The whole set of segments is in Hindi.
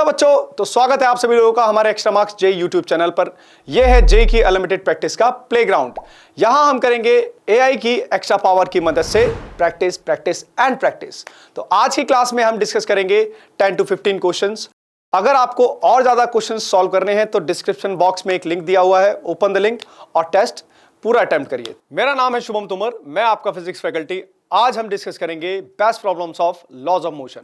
बच्चों, तो स्वागत है आप सभी लोगों का हमारे एक्स्ट्रा मार्क्स जे यूट्यूब चैनल पर। यह है जे की अनलिमिटेड प्रैक्टिस का प्लेग्राउंड। यहां हम करेंगे एआई की एक्स्ट्रा पावर की मदद से प्रैक्टिस प्रैक्टिस एंड प्रैक्टिस। तो आज की क्लास में हम डिस्कस करेंगे 10 to 15 क्वेश्चंस। अगर आपको और ज्यादा क्वेश्चंस सॉल्व करने हैं तो डिस्क्रिप्शन बॉक्स में एक लिंक दिया हुआ है, ओपन द लिंक और टेस्ट पूरा अटेम्प्ट करिए। मेरा नाम है शुभम तोमर, मैं आपका फिजिक्स फैकल्टी। आज हम डिस्कस करेंगे best problems of laws of motion.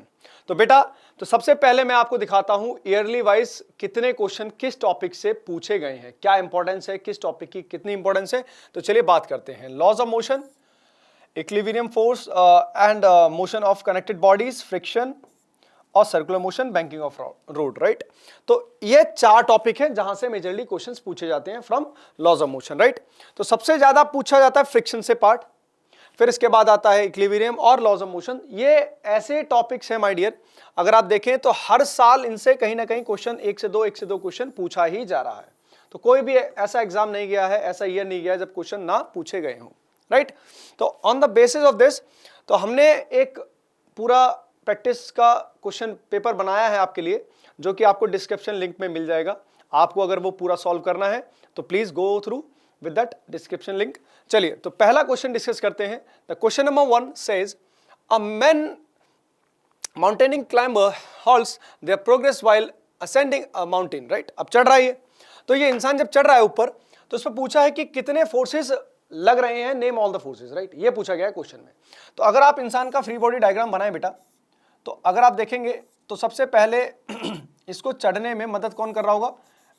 तो बेटा, तो सबसे पहले मैं आपको दिखाता हूं ईयरली वाइज कितने क्वेश्चन किस टॉपिक से पूछे गए हैं, क्या इंपॉर्टेंस है, किस टॉपिक की कितनी इंपॉर्टेंस है। तो चलिए बात करते हैं। Laws of motion, equilibrium force and motion of connected bodies, friction और circular motion, banking of road, right. तो ये चार टॉपिक हैं जहां से मेजरली क्वेश्चंस पूछे जाते हैं from laws of motion, right. तो सबसे ज्यादा पूछा जाता है फ्रिक्शन से पार्ट, फिर इसके बाद आता है इक्विलिब्रियम और लॉज ऑफ मोशन। ये ऐसे टॉपिक्स हैं माय डियर, अगर आप देखें तो हर साल इनसे कहीं ना कहीं क्वेश्चन एक से दो क्वेश्चन पूछा ही जा रहा है। तो कोई भी ऐसा एग्जाम नहीं गया है, ऐसा ईयर नहीं गया है जब क्वेश्चन ना पूछे गए हों, राइट। तो on the basis of this तो हमने एक पूरा प्रैक्टिस का क्वेश्चन पेपर बनाया है आपके लिए, जो कि आपको डिस्क्रिप्शन लिंक में मिल जाएगा। आपको अगर वो पूरा सॉल्व करना है तो please go through with that description link. चलिए, तो पहला क्वेश्चन डिस्कस करते हैं। The question number 1 says a man mountaineering climber halts their progress while ascending a mountain, right. अब चढ़ रहा है ये, तो ये इंसान जब चढ़ रहा है ऊपर तो उसमें पूछा है कि कितने फोर्सेस लग रहे हैं, name all the forces, right. ये पूछा गया है क्वेश्चन में। तो अगर आप इंसान का फ्री बॉडी डायग्राम बनाए बेटा, तो अगर आप देखेंगे तो सबसे पहले इसको चढ़ने में मदद कौन कर रहा होगा,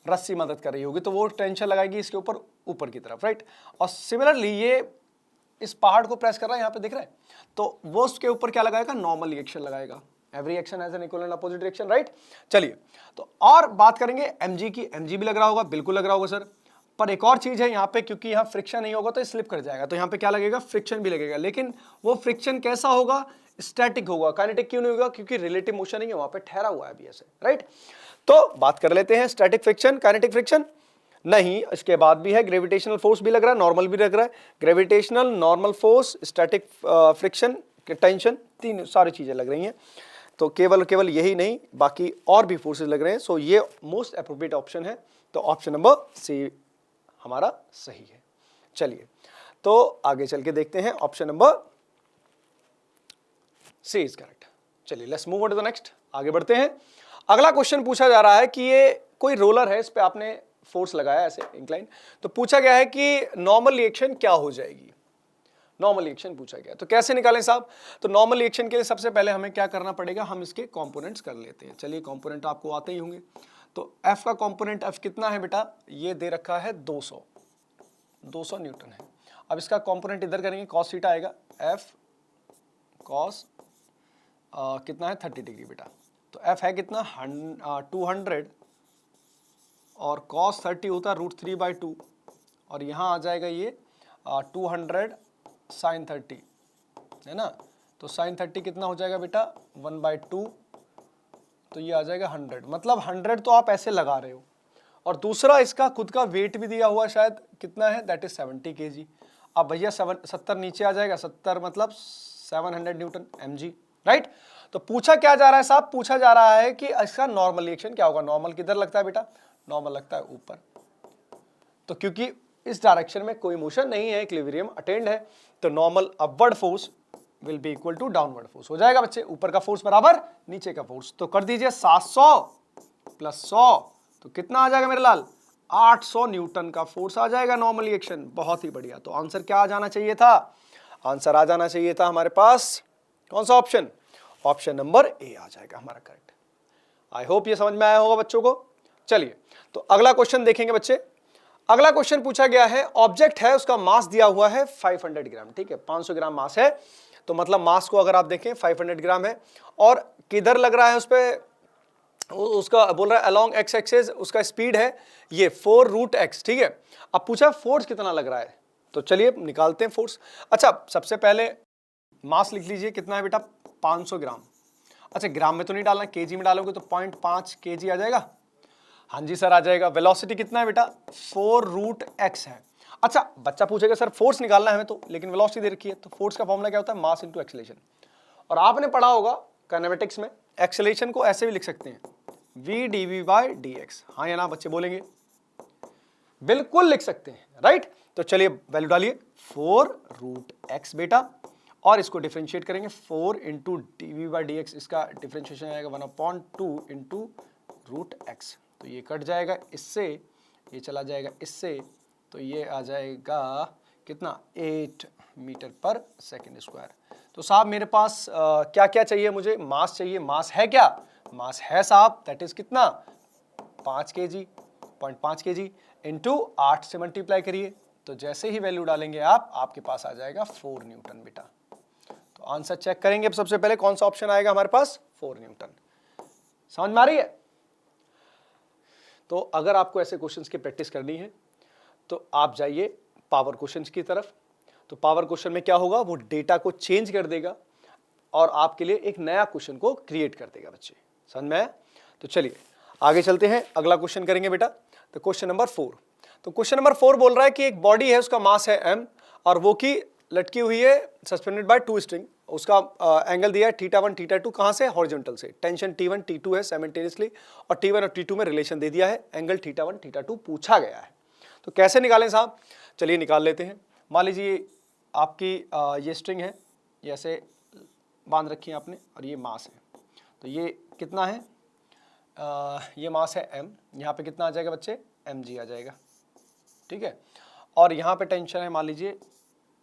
रस्सी मदद कर रही होगी, तो वो टेंशन लगाएगी इसके ऊपर ऊपर की तरफ, राइट। और सिमिलरली ये इस पहाड़ को प्रेस कर रहा है, यहाँ पे दिख रहा है, तो वो उसके ऊपर क्या लगाएगा, नॉर्मल रिएक्शन लगाएगा। Every action has an equal and opposite reaction, right. चलिए, तो और बात करेंगे एमजी की। एमजी भी लग रहा होगा, बिल्कुल लग रहा होगा सर। पर एक और चीज है यहाँ पे, क्योंकि यहाँ फ्रिक्शन नहीं होगा तो स्लिप कर जाएगा, तो यहाँ पे क्या लगेगा, फ्रिक्शन भी लगेगा। लेकिन वो फ्रिक्शन कैसा होगा, स्टैटिक होगा। काइनेटिक क्यों नहीं होगा, क्योंकि रिलेटिव मोशन नहीं है, वहां पे ठहरा हुआ है अभी ऐसे, राइट। तो बात कर लेते हैं स्टैटिक फ्रिक्शन, काइनेटिक फ्रिक्शन नहीं। इसके बाद भी है ग्रेविटेशनल फोर्स भी लग रहा है, नॉर्मल भी लग रहा है। Gravitational, normal force, static friction, tension, तीन सारी चीजें लग रही हैं। तो केवल यही नहीं, बाकी और भी फोर्सेस लग रहे हैं। सो ये मोस्ट अप्रोप्रिएट ऑप्शन है। तो ऑप्शन नंबर सी हमारा सही है। चलिए, तो आगे चल के देखते हैं। Option number C is correct. चलिए, let's move on to the next, आगे बढ़ते हैं। अगला क्वेश्चन पूछा जा रहा है कि ये कोई रोलर है, इस पे आपने फोर्स लगाया ऐसे इंक्लाइन, तो पूछा गया है कि नॉर्मल रिएक्शन क्या हो जाएगी। नॉर्मल रिएक्शन पूछा गया, तो कैसे निकालें साहब। तो नॉर्मल रिएक्शन के लिए सबसे पहले हमें क्या करना पड़ेगा, हम इसके कंपोनेंट्स कर लेते हैं। चलिए, कंपोनेंट आपको आते ही होंगे। तो एफ का कंपोनेंट एफ कितना है बेटा, ये दे रखा है 200 न्यूटन है। अब इसका कंपोनेंट इधर करेंगे, कॉस थीटा आएगा, एफ कॉस कितना है 30 डिग्री बेटा। तो एफ है कितना 200 और कॉस 30 होता है √3/2, और यहाँ आ जाएगा ये 200 साइन 30 है ना। तो साइन 30 कितना हो जाएगा बेटा 1/2, तो ये आ जाएगा 100। मतलब 100 तो आप ऐसे लगा रहे हो, और दूसरा इसका खुद का वेट भी दिया हुआ है, शायद कितना है, दैट इज 70 kg। अब भैया 70 नीचे आ जाएगा, 70 मतलब 700 न्यूटन mg, राइट। तो पूछा क्या जा रहा है साहब, पूछा जा रहा है कि इसका नॉर्मल रिएक्शन क्या होगा। नॉर्मल किधर लगता है बेटा, नॉर्मल लगता है ऊपर। तो क्योंकि इस डायरेक्शन में कोई मोशन नहीं है, इक्विलिब्रियम अटेंड है, तो normal upward force will be equal to downward force हो जाएगा बच्चे। ऊपर का फोर्स बराबर नीचे का फोर्स। तो कर दीजिए 700 + 100, तो कितना आ जाएगा मेरे लाल, 800 न्यूटन का फोर्स आ जाएगा नॉर्मल रिएक्शन। बहुत ही बढ़िया। तो आंसर क्या आ जाना चाहिए था, आंसर आ जाना चाहिए था हमारे पास कौन सा ऑप्शन, ऑप्शन नंबर ए आ जाएगा हमारा करेक्ट। आई होप ये समझ में आया होगा बच्चों को। चलिए, तो अगला क्वेश्चन देखेंगे बच्चे। अगला क्वेश्चन पूछा गया है, ऑब्जेक्ट है, उसका मास दिया हुआ है 500 ग्राम, ठीक है, 500 ग्राम मास है। तो मतलब मास को अगर आप देखें 500 ग्राम है, और किधर लग रहा है उस पर, उसका बोल रहा है अलोंग एक्स एक्सिस, उसका स्पीड है ये 4√x, ठीक है। अब पूछा फोर्स कितना लग रहा है, तो चलिए निकालते हैं फोर्स। अच्छा, सबसे पहले मास लिख लीजिए, कितना है बेटा 500 ग्राम। अच्छा, ग्राम में तो नहीं डालना, केजी में डालोगे तो 0.5 kg आ जाएगा। हाँ जी सर, आ जाएगा। वेलोसिटी कितना है बेटा 4√x है। अच्छा, बच्चा पूछेगा सर फोर्स निकालना है हमें तो, लेकिन वेलोसिटी दे रखी है। तो फोर्स का फॉर्मूला क्या होता है, मास इनटू एक्सेलरेशन। और आपने पढ़ा होगा काइनेमेटिक्स में, एक्सेलरेशन को ऐसे भी लिख सकते हैं, V D V by D X. हाँ या ना बच्चे बोलेंगे? बिल्कुल लिख सकते हैं, राइट। तो चलिए वैल्यू डालिए 4√x बेटा, और इसको डिफरेंशिएट करेंगे 4 into D V by D X, इसका डिफरेंशिएशन आएगा 1/2 इंटू √x। तो ये कट जाएगा इससे, ये चला जाएगा इससे, तो ये आ जाएगा कितना 8 मीटर पर सेकेंड स्क्वायर। तो साहब मेरे पास क्या क्या चाहिए, मुझे मास चाहिए। मास है क्या? मास है साहब, दैट इज कितना 5 kg, 0.5 kg इंटू 8 से मल्टीप्लाई करिए, तो जैसे ही वैल्यू डालेंगे आप, आपके पास आ जाएगा 4 न्यूटन बेटा। तो आंसर चेक करेंगे सबसे पहले कौन सा ऑप्शन आएगा हमारे पास, 4 न्यूटन। समझ में आ रही है? तो अगर आपको ऐसे क्वेश्चंस की प्रैक्टिस करनी है तो आप जाइए पावर क्वेश्चंस की तरफ। तो पावर क्वेश्चन में क्या होगा, वो डेटा को चेंज कर देगा और आपके लिए एक नया क्वेश्चन को क्रिएट कर देगा बच्चे। समझ में आया? तो चलिए आगे चलते हैं, अगला क्वेश्चन करेंगे बेटा। तो क्वेश्चन नंबर 4, तो क्वेश्चन नंबर 4 बोल रहा है कि एक बॉडी है, उसका मास है m और वो की लटकी हुई है सस्पेंडेड बाय 2 स्ट्रिंग, उसका एंगल दिया है θ1 θ2, कहां से, हॉरिजॉन्टल से। टेंशन T1 T2 है साइमल्टेनियसली, और T1 और T2 में रिलेशन दे दिया है, एंगल θ1 θ2 पूछा गया है। तो कैसे निकालें साहब, चलिए निकाल लेते हैं। मान लीजिए आपकी ये स्ट्रिंग है, ये ऐसे बांध रखी है आपने, और ये मास है, तो ये कितना है, ये मास है m, यहाँ पे कितना आ जाएगा बच्चे, mg आ जाएगा, ठीक है। और यहाँ पे टेंशन है, मान लीजिए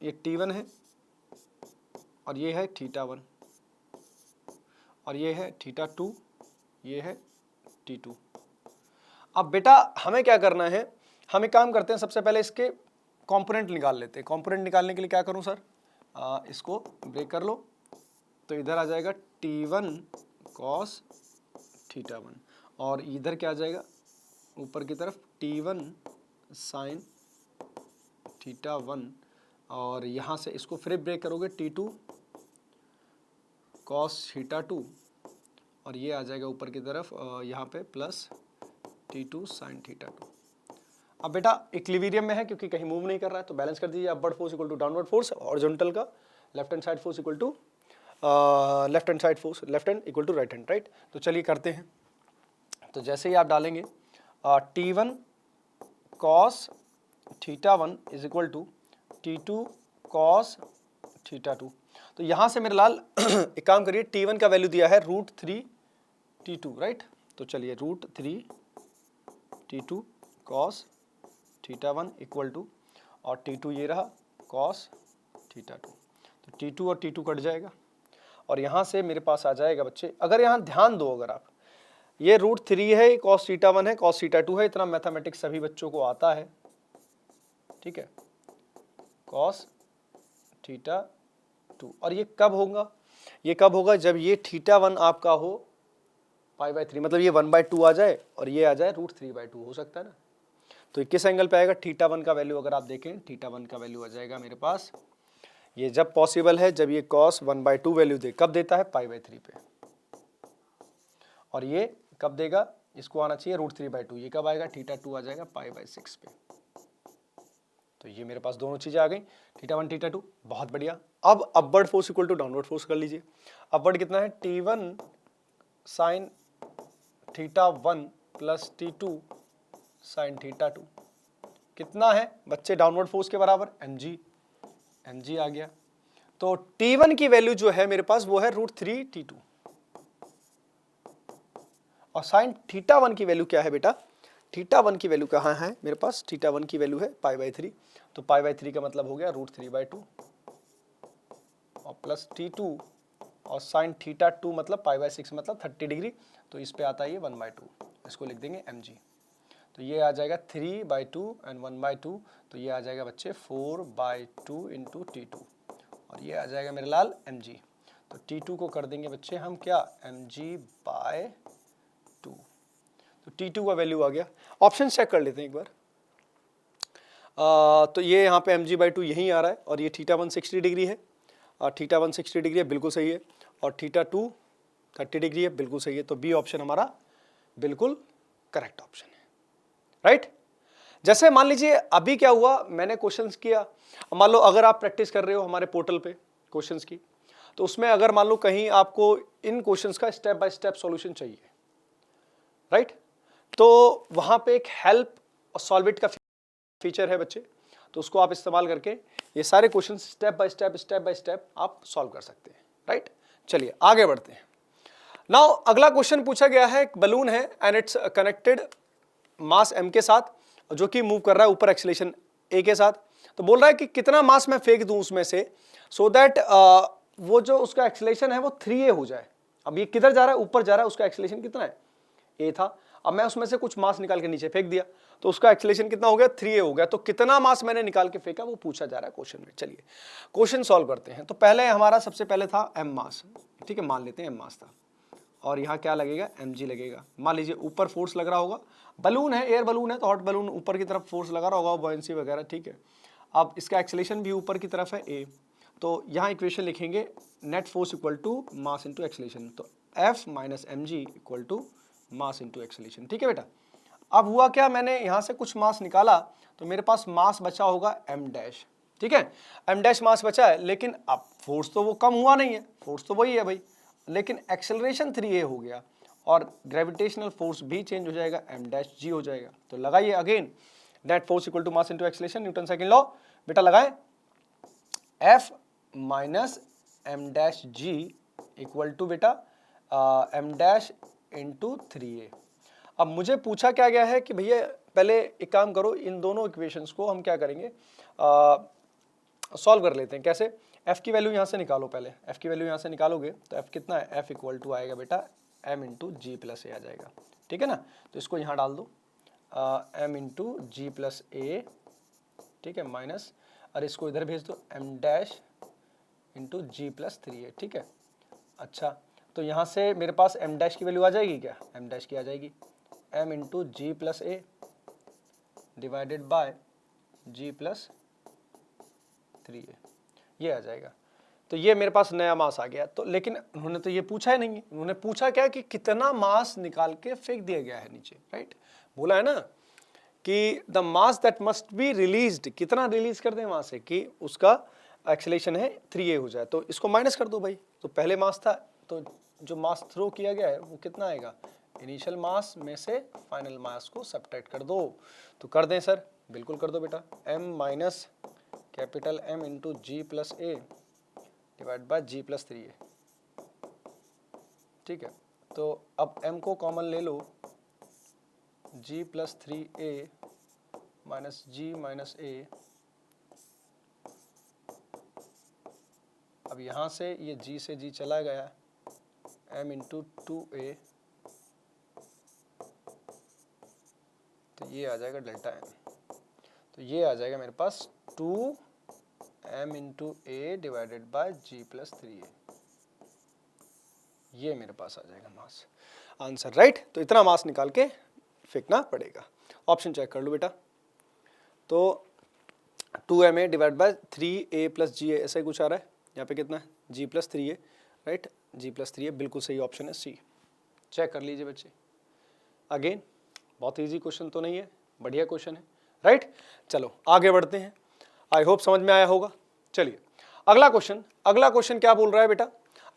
ये T1 है और ये है θ1 और ये है θ2, ये है T2। अब बेटा हमें क्या करना है, हम एक काम करते हैं, सबसे पहले इसके कंपोनेंट निकाल लेते हैं। कंपोनेंट निकालने के लिए क्या करूं सर, इसको ब्रेक कर लो, तो इधर आ जाएगा T1 cos θ1 और इधर क्या आ जाएगा ऊपर की तरफ T1 sin θ1, और यहाँ से इसको फिर ब्रेक करोगे T2 cos θ2 और ये आ जाएगा ऊपर की तरफ यहाँ पे प्लस T2 sin θ2। अब बेटा इक्विलिब्रियम में है क्योंकि कहीं मूव नहीं कर रहा है, तो बैलेंस कर दीजिए। Upward force equal to downward force, horizontal का left hand side force equal to left hand side force, left hand equal to right hand, right. तो चलिए करते हैं। तो जैसे ही आप डालेंगे T1 cos θ1 is equal to T2 cos θ2। तो यहाँ से मेरे लाल एक काम करिए, T1 का वैल्यू दिया है √3 T2, राइट। तो चलिए √3 T2 cos θ1 इक्वल टू, और T2 ये रहा cos θ2, तो T2 और T2 कट जाएगा और यहाँ से मेरे पास आ जाएगा बच्चे, अगर यहाँ ध्यान दो, अगर आप ये √3 है, cos θ1 है, cos θ2 है, इतना मैथमेटिक्स सभी बच्चों को आता है, ठीक है, cos θ2। और ये कब होगा, ये कब होगा, जब ये θ1 आपका हो π/3, मतलब ये 1/2 आ जाए और ये आ जाए √3/2, हो सकता है ना। तो ये किस एंगल पे आएगा, θ1 का वैल्यू अगर आप देखें, θ1 का वैल्यू आ जाएगा मेरे पास, ये जब पॉसिबल है जब ये cos 1/2 वैल्यू दे, कब देता है π/3 पे, और ये कब देगा, इसको आना चाहिए √3/2, ये कब आएगा, θ2 आ जाएगा π/6 पे। तो ये मेरे पास दोनों चीजें आ गई, θ1 θ2, बहुत बढ़िया। अब upward force equal to downward force कर लीजिए। अपवर्ड कितना है, T1 sin θ1 plus T2 sin θ2 कितना है बच्चे, डाउनवर्ड फोर्स के बराबर mg आ गया। तो T1 की वैल्यू जो है मेरे पास वो है √3 T2, और sin θ1 की वैल्यू क्या है बेटा, θ1 की वैल्यू कहाँ है मेरे पास, θ1 की वैल्यू है π/3, तो π/3 का मतलब हो गया √3/2 और प्लस T2 और sin θ2 मतलब π/6 मतलब 30 डिग्री, तो इस पे आता है ये 1/2, इसको लिख देंगे mg। तो ये आ जाएगा 3/2 एंड 1/2, तो ये आ जाएगा बच्चे 4/2 इंटू T2 और ये आ जाएगा मेरे लाल mg। तो T2 को कर देंगे बच्चे हम क्या, mg/2, तो T2 का वैल्यू आ गया। ऑप्शन चेक कर लेते हैं एक बार। तो ये यहाँ पे mg/2 यहीं आ रहा है, और ये θ1 60 डिग्री है, और θ1 60 डिग्री है, बिल्कुल सही है, और θ2 30 डिग्री है, बिल्कुल सही है। तो बी ऑप्शन हमारा बिल्कुल करेक्ट ऑप्शन है, राइट। जैसे मान लीजिए अभी क्या हुआ, मैंने क्वेश्चंस किया, मान लो अगर आप प्रैक्टिस कर रहे हो हमारे पोर्टल पे क्वेश्चंस की, तो उसमें अगर मान लो कहीं आपको इन क्वेश्चंस का स्टेप बाय स्टेप सॉल्यूशन चाहिए, राइट। तो वहां पे एक हेल्प और सॉल्व इट का फीचर है बच्चे, तो उसको आप इस्तेमाल करके ये सारे क्वेश्चन स्टेप बाय स्टेप आप सॉल्व कर सकते हैं, राइट। चलिए आगे बढ़ते हैं। नाउ अगला क्वेश्चन पूछा गया है, एक बलून है and it's connected mass m के साथ, जो कि मूव कर रहा है ऊपर एक्सीलरेशन a के साथ। तो बोल रहा है कि कितना मास मैं फेंक दूं उसमें से सो दैट वो जो उसका एक्सीलरेशन है वो 3a हो जाए। अब ये किधर जा रहा है, ऊपर जा रहा है, उसका एक्सीलरेशन कितना है, a था। अब मैं उसमें से कुछ मास निकाल के नीचे फेंक दिया तो उसका एक्सीलरेशन कितना हो गया, 3a हो गया। तो कितना मास मैंने निकाल के फेंका वो पूछा जा रहा है क्वेश्चन में। चलिए क्वेश्चन सॉल्व करते हैं। तो पहले हमारा सबसे पहले था m मास, ठीक है, मान लेते हैं m मास था, और यहाँ क्या लगेगा, mg लगेगा। मान लीजिए ऊपर फोर्स लग रहा होगा, बलून है, एयर बलून है तो हॉट बलून ऊपर की तरफ फोर्स लगा रहा होगा, बॉयंसी वगैरह, ठीक है। अब इसका एक्सीलरेशन भी ऊपर की तरफ है a, तो यहाँ इक्वेशन लिखेंगे net force equal to mass into acceleration. तो F minus mg equal to mass into acceleration, ठीक है बेटा। अब हुआ क्या, मैंने यहाँ से कुछ मास निकाला तो मेरे पास मास बचा होगा m डैश, ठीक है, m डैश मास बचा है। लेकिन अब फोर्स तो वो कम हुआ नहीं है, फोर्स तो वही है भाई, लेकिन एक्सेलरेशन 3a हो गया और ग्रेविटेशनल फोर्स भी चेंज हो जाएगा, m डैश g हो जाएगा। तो लगाइए again net force equal to mass into acceleration, Newton second law बेटा लगाए, F minus m dash g equal to बेटा m डैश इंटू 3a। अब मुझे पूछा क्या गया है कि भैया पहले एक काम करो, इन दोनों इक्वेशंस को हम क्या करेंगे, सॉल्व कर लेते हैं। कैसे, f की वैल्यू यहाँ से निकालो, पहले f की वैल्यू यहाँ से निकालोगे तो f कितना है, f इक्वल टू आएगा बेटा m इंटू जी प्लस ए आ जाएगा, ठीक है ना। तो इसको यहाँ डाल दो m into G plus A, ठीक है, माइनस, और इसको इधर भेज दो m dash into G plus 3a, ठीक है। अच्छा, तो यहाँ से मेरे पास m डैश की वैल्यू आ जाएगी क्या, m डैश की आ जाएगी m into G plus A divided by G plus 3a, ये आ जाएगा। तो ये मेरे पास नया मास आ गया। तो लेकिन उन्होंने तो ये पूछा ही नहीं है, उन्होंने पूछा क्या कि कितना मास निकाल के फेंक दिया गया है नीचे, राइट। बोला है ना कि the mass that must be released, कितना रिलीज कर दें वहां से कि उसका एक्सेलरेशन है 3a हो जाए। तो इसको माइनस कर दो भाई, तो पहले मास था तो जो मास थ्रो किया गया है वो कितना आएगा, इनिशियल मास में से फाइनल मास को सब्ट्रैक्ट कर दो। तो कर दें सर, बिल्कुल कर दो बेटा, m minus capital M into G plus A divide by G plus 3a, ठीक है। तो अब m को कॉमन ले लो, g plus 3a minus G minus A. अब यहाँ से ये g से g चला गया, m इंटू 2a, तो ये आ जाएगा डेल्टा m। तो ये आ जाएगा मेरे पास 2m into A divided by G plus 3a, ये मेरे पास आ जाएगा मास आंसर, राइट। तो इतना मास निकाल के फेंकना पड़ेगा। ऑप्शन चेक कर लो बेटा, तो 2ma divide by 3a plus जी, ऐसा ही कुछ आ रहा है। यहाँ पे कितना है, g plus 3a, right, g plus 3a, बिल्कुल सही ऑप्शन है सी। चेक कर लीजिए बच्चे, अगेन बहुत इजी क्वेश्चन तो नहीं है, बढ़िया क्वेश्चन है, राइट। चलो आगे बढ़ते हैं, आई होप समझ में आया होगा। चलिए अगला क्वेश्चन क्या बोल रहा है बेटा,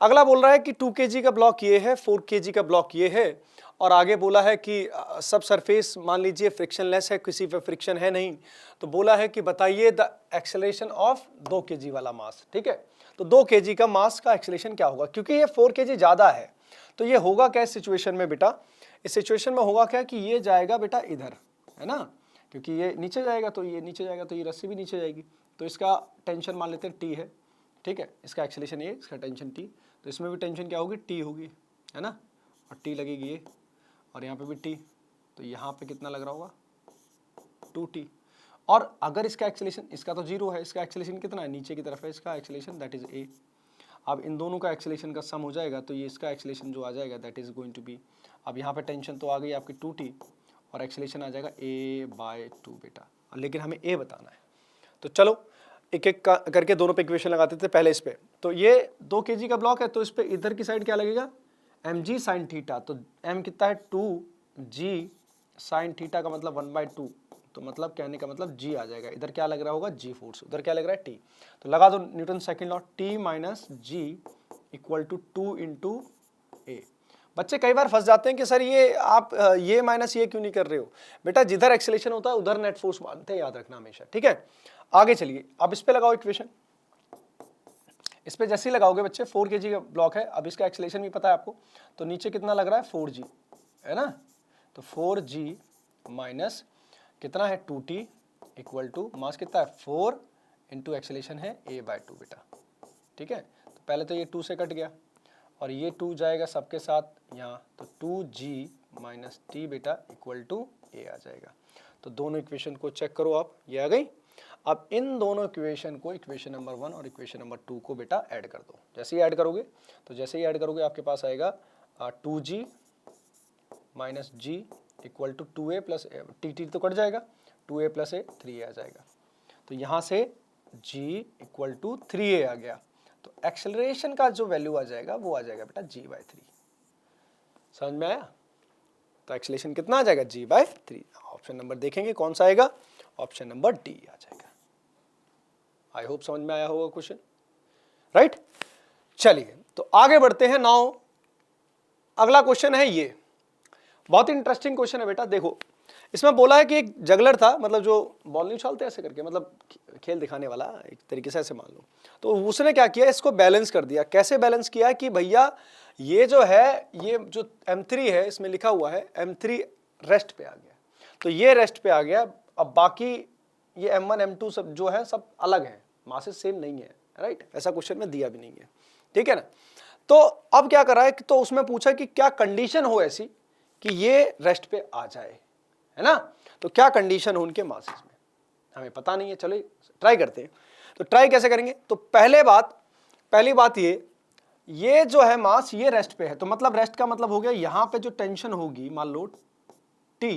अगला बोल रहा है कि 2 kg का ब्लॉक ये है, 4 kg का ब्लॉक ये है, और आगे बोला है कि सब सरफेस मान लीजिए फ्रिक्शनलेस है, किसी पे फ्रिक्शन है नहीं। तो बोला है कि बताइए द एक्सेलरेशन ऑफ 2 kg वाला मास, ठीक है। तो 2 kg का मास का एक्सेलरेशन क्या होगा, क्योंकि ये 4 kg ज्यादा है। तो ये होगा क्या इस सिचुएशन में बेटा, इस सिचुएशन में होगा क्या कि ये जाएगा बेटा इधर, है ना, क्योंकि ये नीचे जाएगा तो ये नीचे जाएगा, तो ये रस्सी भी नीचे जाएगी। तो इसका टेंशन मान लेते हैं T है, ठीक है, इसका एक्सेलरेशन ये, इसका टेंशन T, तो इसमें भी टेंशन क्या होगी, T होगी, है ना, और T लगेगी ये, और यहाँ पे भी T, तो यहाँ पे कितना लग रहा होगा 2T। और अगर इसका एक्सेलरेशन, इसका तो 0 है, इसका एक्सेलरेशन कितना है, नीचे की तरफ है इसका एक्सेलरेशन, दैट इज a। अब इन दोनों का एक्सेलरेशन का सम हो जाएगा तो ये इसका एक्सेलरेशन जो आ जाएगा that is going to be, अब यहाँ पे टेंशन तो आ गई आपकी 2T और एक्सेलरेशन आ जाएगा a/2 बेटा, लेकिन हमें a बताना है। तो चलो एक एक करके दोनों पे इक्वेशन लगाते थे। पहले इस पे, तो ये 2 kg का ब्लॉक है, तो इस पे इधर की साइड क्या लगेगा, mg sin थीटा। तो m कितना है 2g sin थीटा का मतलब 1/2, तो मतलब कहने का मतलब g आ जाएगा। इधर क्या लग रहा होगा, g फोर्स, उधर क्या लग रहा है t। तो लगा दो Newton second law, t minus ji equal to 2 into a. बच्चे कई बार फंस जाते हैं कि सर ये आप ये माइनस ये क्यों नहीं कर रहे हो। बेटा जिधर एक्सेलेरेशन होता है उधर नेट फोर्स मानते हैं, याद रखना हमेशा, ठीक है। आगे चलिए, अब इस पे लगाओ इक्वेशन। इस पे जैसे ही लगाओगे बच्चे 4 kg का ब्लॉक है, अब इसका एक्सेलेरेशन भी पता है आपको, तो नीचे कितना लग रहा है 4g, है ना। तो 4g माइनस कितना है 2t इक्वल टू मास कितना है 4 इंटू एक्सेलेरेशन है a/2 बेटा, ठीक है। तो पहले तो ये 2 से कट गया और ये 2 जाएगा सबके साथ यहाँ, तो 2g माइनस टी बेटा इक्वल टू a आ जाएगा। तो दोनों इक्वेशन को चेक करो आप, ये आ गई। अब इन दोनों इक्वेशन को, इक्वेशन नंबर 1 और इक्वेशन नंबर 2 को बेटा ऐड कर दो। जैसे ही ऐड करोगे तो जैसे ही ऐड करोगे आपके पास आएगा 2g minus ji equal to 2a plus T तो कट जाएगा, 2a प्लस a 3a आ जाएगा। तो यहाँ से g इक्वल टू 3a आ गया, तो एक्सेलरेशन का जो वैल्यू आ जाएगा वो आ जाएगा बेटा g/3। समझ में आया। तो एक्सेलरेशन कितना आ जाएगा g/3। ऑप्शन नंबर देखेंगे कौन सा आएगा, ऑप्शन नंबर डी आ जाएगा। आई होप समझ में आया होगा क्वेश्चन, राइट। चलिए तो आगे बढ़ते हैं। नाउ अगला क्वेश्चन है ये, बहुत ही इंटरेस्टिंग क्वेश्चन है बेटा। देखो इसमें बोला है कि एक जगलर था, मतलब जो बॉल नहीं उछालते ऐसे करके, मतलब खेल दिखाने वाला एक तरीके से, ऐसे मान लो। तो उसने क्या किया, इसको बैलेंस कर दिया। कैसे बैलेंस किया कि भैया ये जो है, ये जो M3 है इसमें लिखा हुआ है M3 रेस्ट पे आ गया, तो ये रेस्ट पे आ गया। अब बाकी ये M1 M2 सब जो है सब अलग है, मासेस सेम नहीं है, राइट। ऐसा क्वेश्चन में दिया भी नहीं है, ठीक है ना। तो अब क्या करा है, तो उसमें पूछा कि क्या कंडीशन हो ऐसी कि ये रेस्ट पे आ जाए, है ना। तो क्या कंडीशन हो उनके मासेस में, हमें पता नहीं है। चलो ट्राई करते हैं। तो ट्राई कैसे करेंगे, तो पहली बात ये जो है मास ये रेस्ट पे है, तो मतलब रेस्ट का मतलब हो गया यहां पे जो टेंशन होगी मान लो T,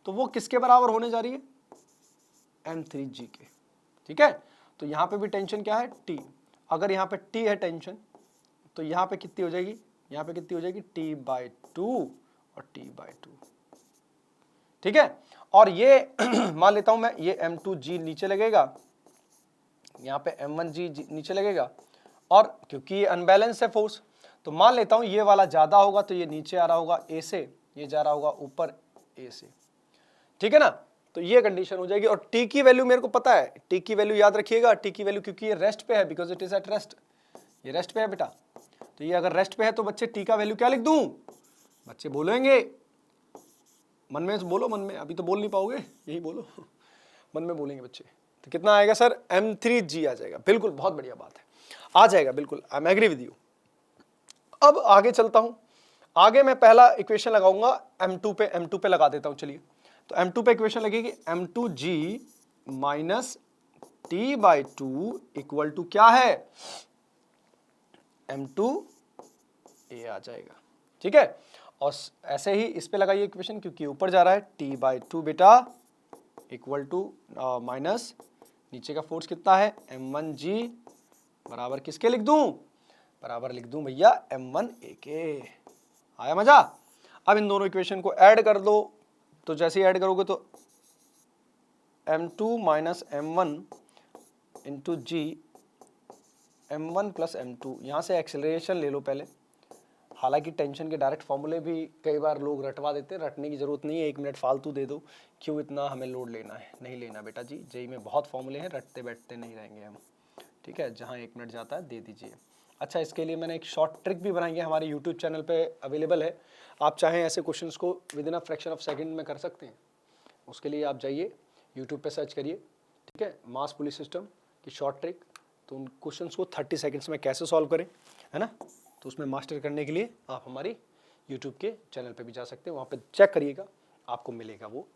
तो वो किसके बराबर होने जा रही है M3G के, ठीक है। तो यहां पे भी टेंशन क्या है T, अगर यहां पे T है टेंशन, तो यहां पे कितनी हो जाएगी, यहां पे कितनी हो जाएगी T/2 और T/2, ठीक है। और ये मान लेता हूं मैं, ये M2G नीचे लगेगा, यहां पे M1G नीचे लगेगा, और क्योंकि ये अनबैलेंस है फोर्स, तो मान लेता हूं ये वाला ज्यादा होगा तो ये नीचे आ रहा होगा A से, ये जा रहा होगा ऊपर A से, ठीक है ना। तो ये कंडीशन हो जाएगी। और T की वैल्यू मेरे को पता है, T की वैल्यू याद रखिएगा, T की वैल्यू क्योंकि ये रेस्ट पे है, because it is at rest, ये रेस्ट पे है बेटा। तो ये अगर रेस्ट पे है तो बच्चे T का वैल्यू क्या लिख दूं, बच्चे बोलेंगे मन में, बोलो मन में, अभी तो बोल नहीं पाओगे, यही बोलो मन में बोलेंगे बच्चे। तो कितना आएगा सर, M3G आ जाएगा। बिल्कुल, बहुत बढ़िया बात है, आ जाएगा, बिल्कुल I am agree with you. अब आगे चलता हूं, आगे मैं पहला इक्वेशन लगाऊंगा M2 पे लगा देता हूं। चलिए तो M2 पे इक्वेशन लगेगी M2G minus T/2 equal to क्या है M2A आ जाएगा, ठीक है। और ऐसे ही इस पे लगाइए इक्वेशन, क्योंकि ऊपर जा रहा है T/2 बेटा इक्वल टू माइनस नीचे का फोर्स कितना है M1G बराबर किसके लिख दूं, बराबर लिख दूं भैया M1A के। आया मजा। अब इन दोनों इक्वेशन को ऐड कर दो, तो जैसे ही ऐड करोगे तो M2 minus M1 into G, M1 plus M2, यहाँ से एक्सेलरेशन ले लो पहले। हालांकि टेंशन के डायरेक्ट फॉर्मूले भी कई बार लोग रटवा देते हैं, रटने की जरूरत नहीं है, 1 मिनट फालतू दे दो, क्यों इतना हमें लोड लेना है, नहीं लेना बेटा जी। जेई में बहुत फॉर्मूले हैं, रटते बैठते नहीं रहेंगे हम, ठीक है। जहाँ 1 मिनट जाता है दे दीजिए। अच्छा, इसके लिए मैंने एक शॉर्ट ट्रिक भी बनाई है, हमारे यूट्यूब चैनल पे अवेलेबल है। आप चाहें ऐसे क्वेश्चंस को with in a fraction of second में कर सकते हैं। उसके लिए आप जाइए यूट्यूब पे सर्च करिए, ठीक है, मास पुलिस सिस्टम की शॉर्ट ट्रिक। तो उन क्वेश्चंस को 30 सेकंड्स में कैसे सॉल्व करें, है ना। तो उसमें मास्टर करने के लिए आप हमारी यूट्यूब के चैनल पे भी जा सकते हैं, वहाँ पे चेक करिएगा, आपको मिलेगा वो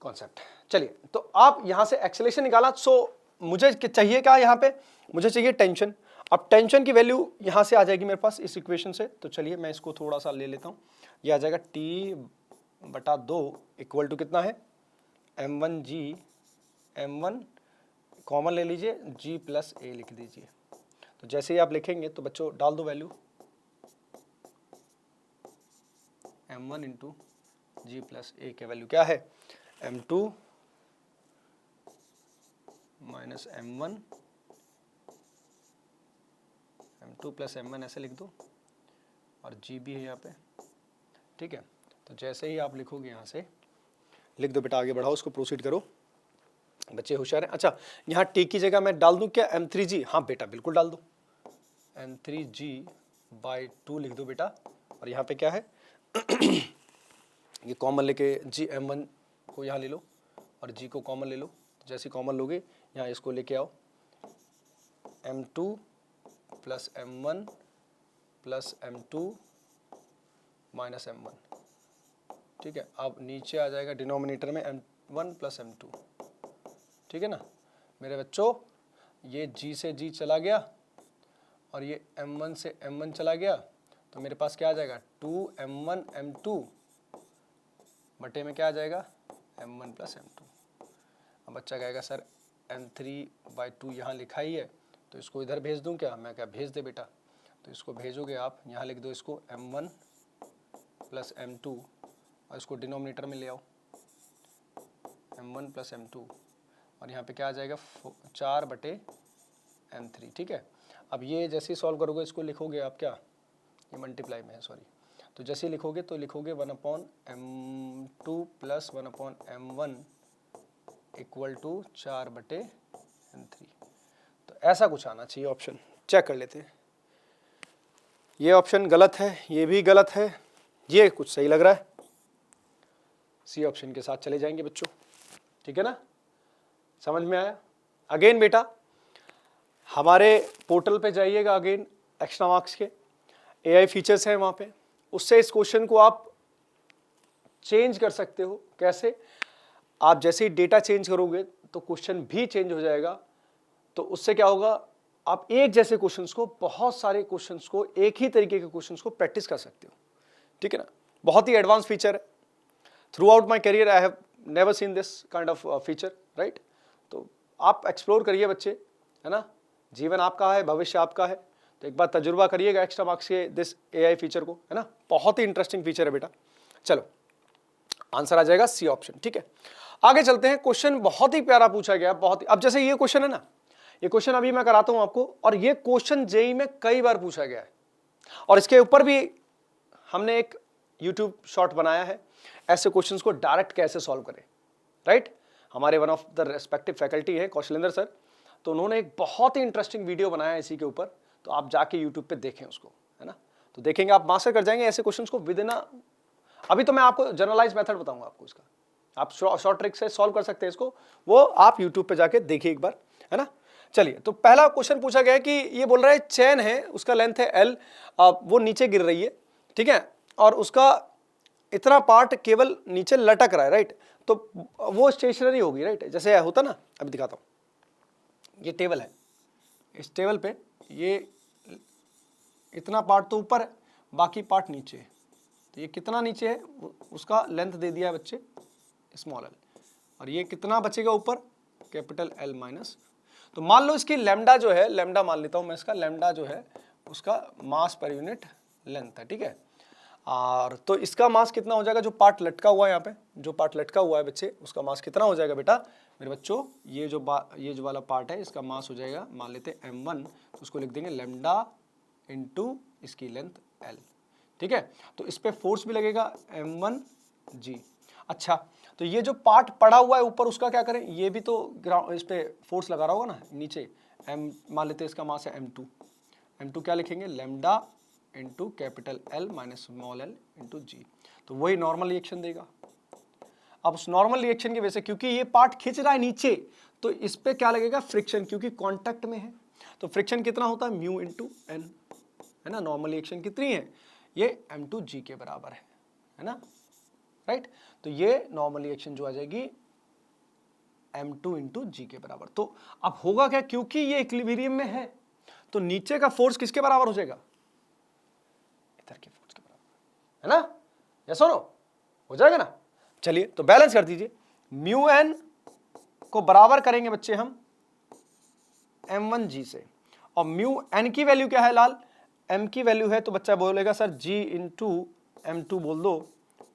कॉन्सेप्ट। चलिए तो आप यहाँ से एक्सेलरेशन निकाला, सो मुझे चाहिए क्या यहाँ पे, मुझे चाहिए टेंशन। अब टेंशन की वैल्यू यहाँ से आ जाएगी मेरे पास इस इक्वेशन से, तो चलिए मैं इसको थोड़ा सा ले लेता हूँ। ये आ जाएगा T/2 इक्वल टू कितना है M1G, M1 कॉमन ले लीजिए, G प्लस A लिख दीजिए। तो जैसे ही आप लिखेंगे तो बच्चों डाल दो value, M1 into G plus A के वैल्यू क्या है M2 minus M2 plus M1 ऐसे लिख दो, और जी भी है यहाँ पे, ठीक है। तो जैसे ही आप लिखोगे यहाँ से, लिख दो बेटा, आगे बढ़ाओ, उसको प्रोसीड करो, बच्चे होशियार हैं। अच्छा, यहाँ टी की जगह मैं डाल दूं क्या m3g? हाँ बेटा बिल्कुल डाल दो, m3g/2 लिख दो बेटा। और यहाँ पे क्या है ये कॉमन लेके जी m1 को यहाँ ले लो और g को कॉमन ले लो। जैसे कॉमन लोगे यहाँ इसको लेके आओ, m2 plus m1 plus m2 minus m1, ठीक है। अब नीचे आ जाएगा डिनोमिनेटर में m1 प्लस m2, ठीक है ना मेरे बच्चों। ये g से g चला गया और ये m1 से m1 चला गया, तो मेरे पास क्या आ जाएगा 2m1 m2 बटे में क्या आ जाएगा m1 प्लस m2। अब बच्चा कहेगा सर m3/2 यहाँ लिखा ही है, तो इसको इधर भेज दूँ क्या? मैं क्या भेज दे बेटा, तो इसको भेजोगे आप, यहाँ लिख दो इसको m1 प्लस m2 और इसको डिनोमिनेटर में ले आओ m1 प्लस m2 और यहाँ पे क्या आ जाएगा 4/m3, ठीक है। अब ये जैसे ही सॉल्व करोगे इसको लिखोगे आप क्या, ये मल्टीप्लाई में है सॉरी, तो जैसे ही लिखोगे तो लिखोगे 1/m2 plus 1/m1 equal to 4/m3। तो ऐसा कुछ आना चाहिए ऑप्शन, चेक कर लेते हैं। ये ऑप्शन गलत है, ये भी गलत है, ये कुछ सही लग रहा है, सी ऑप्शन के साथ चले जाएंगे बच्चों, ठीक है ना, समझ में आया। अगेन बेटा हमारे पोर्टल पे जाइएगा, अगेन एक्स्ट्रा मार्क्स के एआई फीचर्स हैं वहाँ पे, उससे इस क्वेश्चन को आप चेंज कर सकते हो। कैसे? आप जैसे ही डेटा चेंज करोगे तो क्वेश्चन भी चेंज हो जाएगा, तो उससे क्या होगा, आप एक जैसे क्वेश्चंस को, बहुत सारे क्वेश्चंस को, एक ही तरीके के क्वेश्चंस को प्रैक्टिस कर सकते हो, ठीक है ना। बहुत ही एडवांस फीचर है, through out my career I have never seen this kind of feature, right. तो आप एक्सप्लोर करिए बच्चे, है ना, जीवन आपका है, भविष्य आपका है, तो एक बार तजुर्बा करिएगा एक्स्ट्रा मार्क्स के दिस एआई फीचर को, है ना, बहुत ही इंटरेस्टिंग फीचर है बेटा। चलो आंसर आ जाएगा सी ऑप्शन, ठीक है। आगे चलते हैं, क्वेश्चन बहुत ही प्यारा पूछा गया, बहुत ही। अब जैसे ये क्वेश्चन है ना, ये क्वेश्चन अभी मैं कराता हूं आपको, और ये क्वेश्चन जेईई में कई बार पूछा गया है, और इसके ऊपर भी हमने एक यूट्यूब शॉर्ट बनाया है, ऐसे क्वेश्चंस को डायरेक्ट कैसे सॉल्व करें, राइट। हमारे one of the respective faculty है कौशलेंद्र सर, तो उन्होंने एक बहुत ही इंटरेस्टिंग वीडियो बनाया है इसी के ऊपर, तो आप जाके यूट्यूब पे देखें उसको, है ना, तो देखेंगे आप मास्टर कर जाएंगे ऐसे क्वेश्चंस को विद इन। अभी तो मैं आपको जनरलाइज मेथड बताऊंगा आपको इसका, आप शॉर्ट ट्रिक से सॉल्व कर सकते हैं इसको, वो आप यूट्यूब पे जाके देखिए एक बार, है ना। चलिए, तो पहला क्वेश्चन पूछा गया है कि ये बोल रहा है चेन है, उसका लेंथ है L, वो नीचे गिर रही है, ठीक है, और उसका इतना पार्ट केवल नीचे लटक रहा है, राइट, तो वो स्टेशनरी होगी, राइट, जैसे होता ना, अभी दिखाता हूँ, ये टेबल है, इस टेबल पे ये इतना पार्ट तो ऊपर है, बाकी पार्ट नीचे है, तो ये कितना नीचे है उसका लेंथ दे दिया है बच्चे स्मॉल l, और ये कितना बचेगा ऊपर कैपिटल L माइनस। तो मान लो इसकी लैम्डा जो है, लैम्डा मान लेता हूं मैं, इसका लैम्डा जो है उसका मास पर यूनिट लेंथ है, ठीक है। और तो इसका मास कितना हो जाएगा, जो पार्ट लटका हुआ है यहाँ पे, जो पार्ट लटका हुआ है बच्चे, उसका मास कितना हो जाएगा बेटा मेरे बच्चों, ये जो वाला पार्ट है इसका मास हो जाएगा, मान लेते हैं m1, तो उसको लिख देंगे लैम्डा इंटू इसकी लेंथ L, ठीक है। तो इस पे फोर्स भी लगेगा m1g। अच्छा, तो ये जो पार्ट पड़ा हुआ है ऊपर उसका क्या करें, ये भी तो ग्राउंड, इस पे फोर्स लगा रहा होगा ना नीचे, m मान लेते हैं इसका मास है m2, m2 क्या लिखेंगे lambda into capital L minus small l into g, तो वही नॉर्मल रिएक्शन देगा। अब उस नॉर्मल रिएक्शन की वजह से, क्योंकि ये पार्ट खींच रहा है नीचे, तो इस पे क्या लगेगा फ्रिक्शन, क्योंकि कांटेक्ट में है, तो फ्रिक्शन कितना होता है म्यू इंटू n, है ना। नॉर्मल रिएक्शन कितनी है, ये m2g के बराबर है ना, राइट। तो ये नॉर्मल रिएक्शन जो आ जाएगी m2 इंटू जी के बराबर। तो अब होगा क्या, क्योंकि ये इक्विलिब्रियम में है, तो नीचे का फोर्स किसके बराबर हो जाएगा, इधर के फोर्स के बराबर, है ना, यस और नो, हो जाएगा ना। चलिए तो बैलेंस कर दीजिए, म्यू एन को बराबर करेंगे बच्चे हम m1g से, और म्यू एन की वैल्यू क्या है लाल, m की वैल्यू है, तो बच्चा बोलेगा सर g इंटू m2 बोल दो,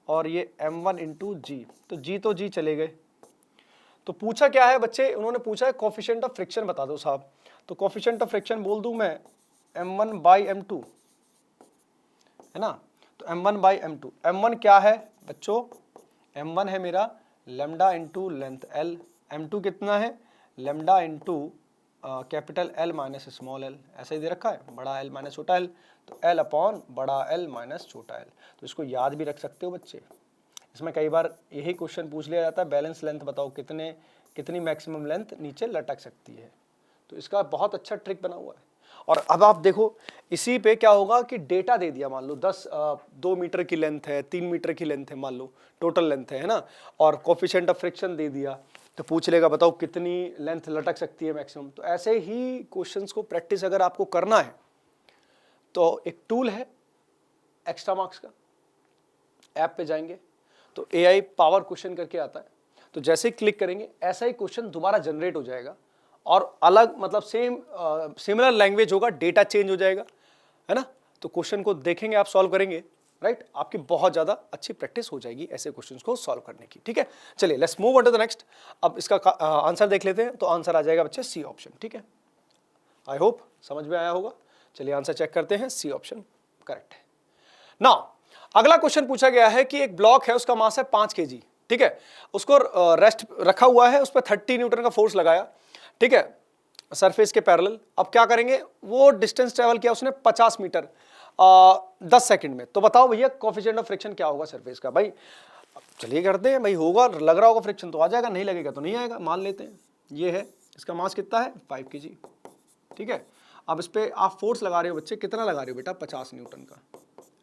और ये m1 इंटू जी, तो जी तो जी चले गए। तो पूछा क्या है बच्चे, उन्होंने पूछा है कोफिशिएंट ऑफ फ्रिक्शन बता दो साहब, तो कोफिशिएंट ऑफ फ्रिक्शन बोल दूं मैं m1 बाई m2, है ना। तो m1 बाई m2, m1 क्या है बच्चों, m1 है मेरा lambda into length l, m2 कितना है lambda into capital L minus small l, ऐसा ही दे रखा है, बड़ा L माइनस छोटा l, तो L अपॉन बड़ा L माइनस छोटा l। तो इसको याद भी रख सकते हो बच्चे। इसमें कई बार यही क्वेश्चन पूछ लिया जाता है, बैलेंस लेंथ बताओ कितनी मैक्सिमम लेंथ नीचे लटक सकती है। तो इसका बहुत अच्छा ट्रिक बना हुआ है। और अब आप देखो इसी पे क्या होगा कि डेटा दे दिया, मान लो 2 मीटर की लेंथ है, 3 मीटर की लेंथ है, मान लो टोटल लेंथ है ना, और कोफिशिएंट ऑफ फ्रिक्शन दे दिया, तो पूछ लेगा बताओ कितनी लेंथ लटक सकती है मैक्सिमम। तो ऐसे ही क्वेश्चंस को प्रैक्टिस अगर आपको करना है तो एक टूल है एक्स्ट्रा मार्क्स का, ऐप पे जाएंगे तो AI पावर क्वेश्चन करके आता है, तो जैसे ही क्लिक करेंगे ऐसा ही क्वेश्चन दोबारा जनरेट हो जाएगा और अलग मतलब सिमिलर लैंग्वेज होगा, डेटा चेंज हो जाएगा, है ना। तो क्वेश्चन को देखेंगे आप, सॉल्व करेंगे, राइट, आपकी बहुत ज़्यादा अच्छी प्रैक्टिस हो जाएगी ऐसे क्वेश्चंस को सॉल्व करने की। ठीक है, चलिए let's move on to the next. अब इसका आंसर देख लेते हैं, तो आंसर आ जाएगा बच्चे सी ऑप्शन। ठीक है, आई होप समझ में आया होगा। चलिए आंसर चेक करते हैं, सी ऑप्शन करेक्ट है। नाउ अगला क्वेश्चन पूछा गया है कि एक ब्लॉक है, उसका मास है 5 kg, ठीक है, उसको रेस्ट रखा हुआ है, उस पर 30 न्यूटन का फोर्स लगाया, ठीक है, सरफेस के पैरेलल। अब क्या करेंगे, वो डिस्टेंस ट्रेवल किया उसने 50 मीटर 10 सेकंड में, तो बताओ भैया कोफिशिएंट ऑफ फ्रिक्शन क्या होगा सरफेस का। भाई चलिए करते हैं, भाई होगा, लग रहा होगा फ्रिक्शन तो आ जाएगा, नहीं लगेगा तो नहीं आएगा, मान लेते हैं। ये है, इसका मास कितना है 5 kg, ठीक है। अब इस पर आप फोर्स लगा रहे हो बच्चे, कितना लगा रहे हो बेटा 50 न्यूटन का,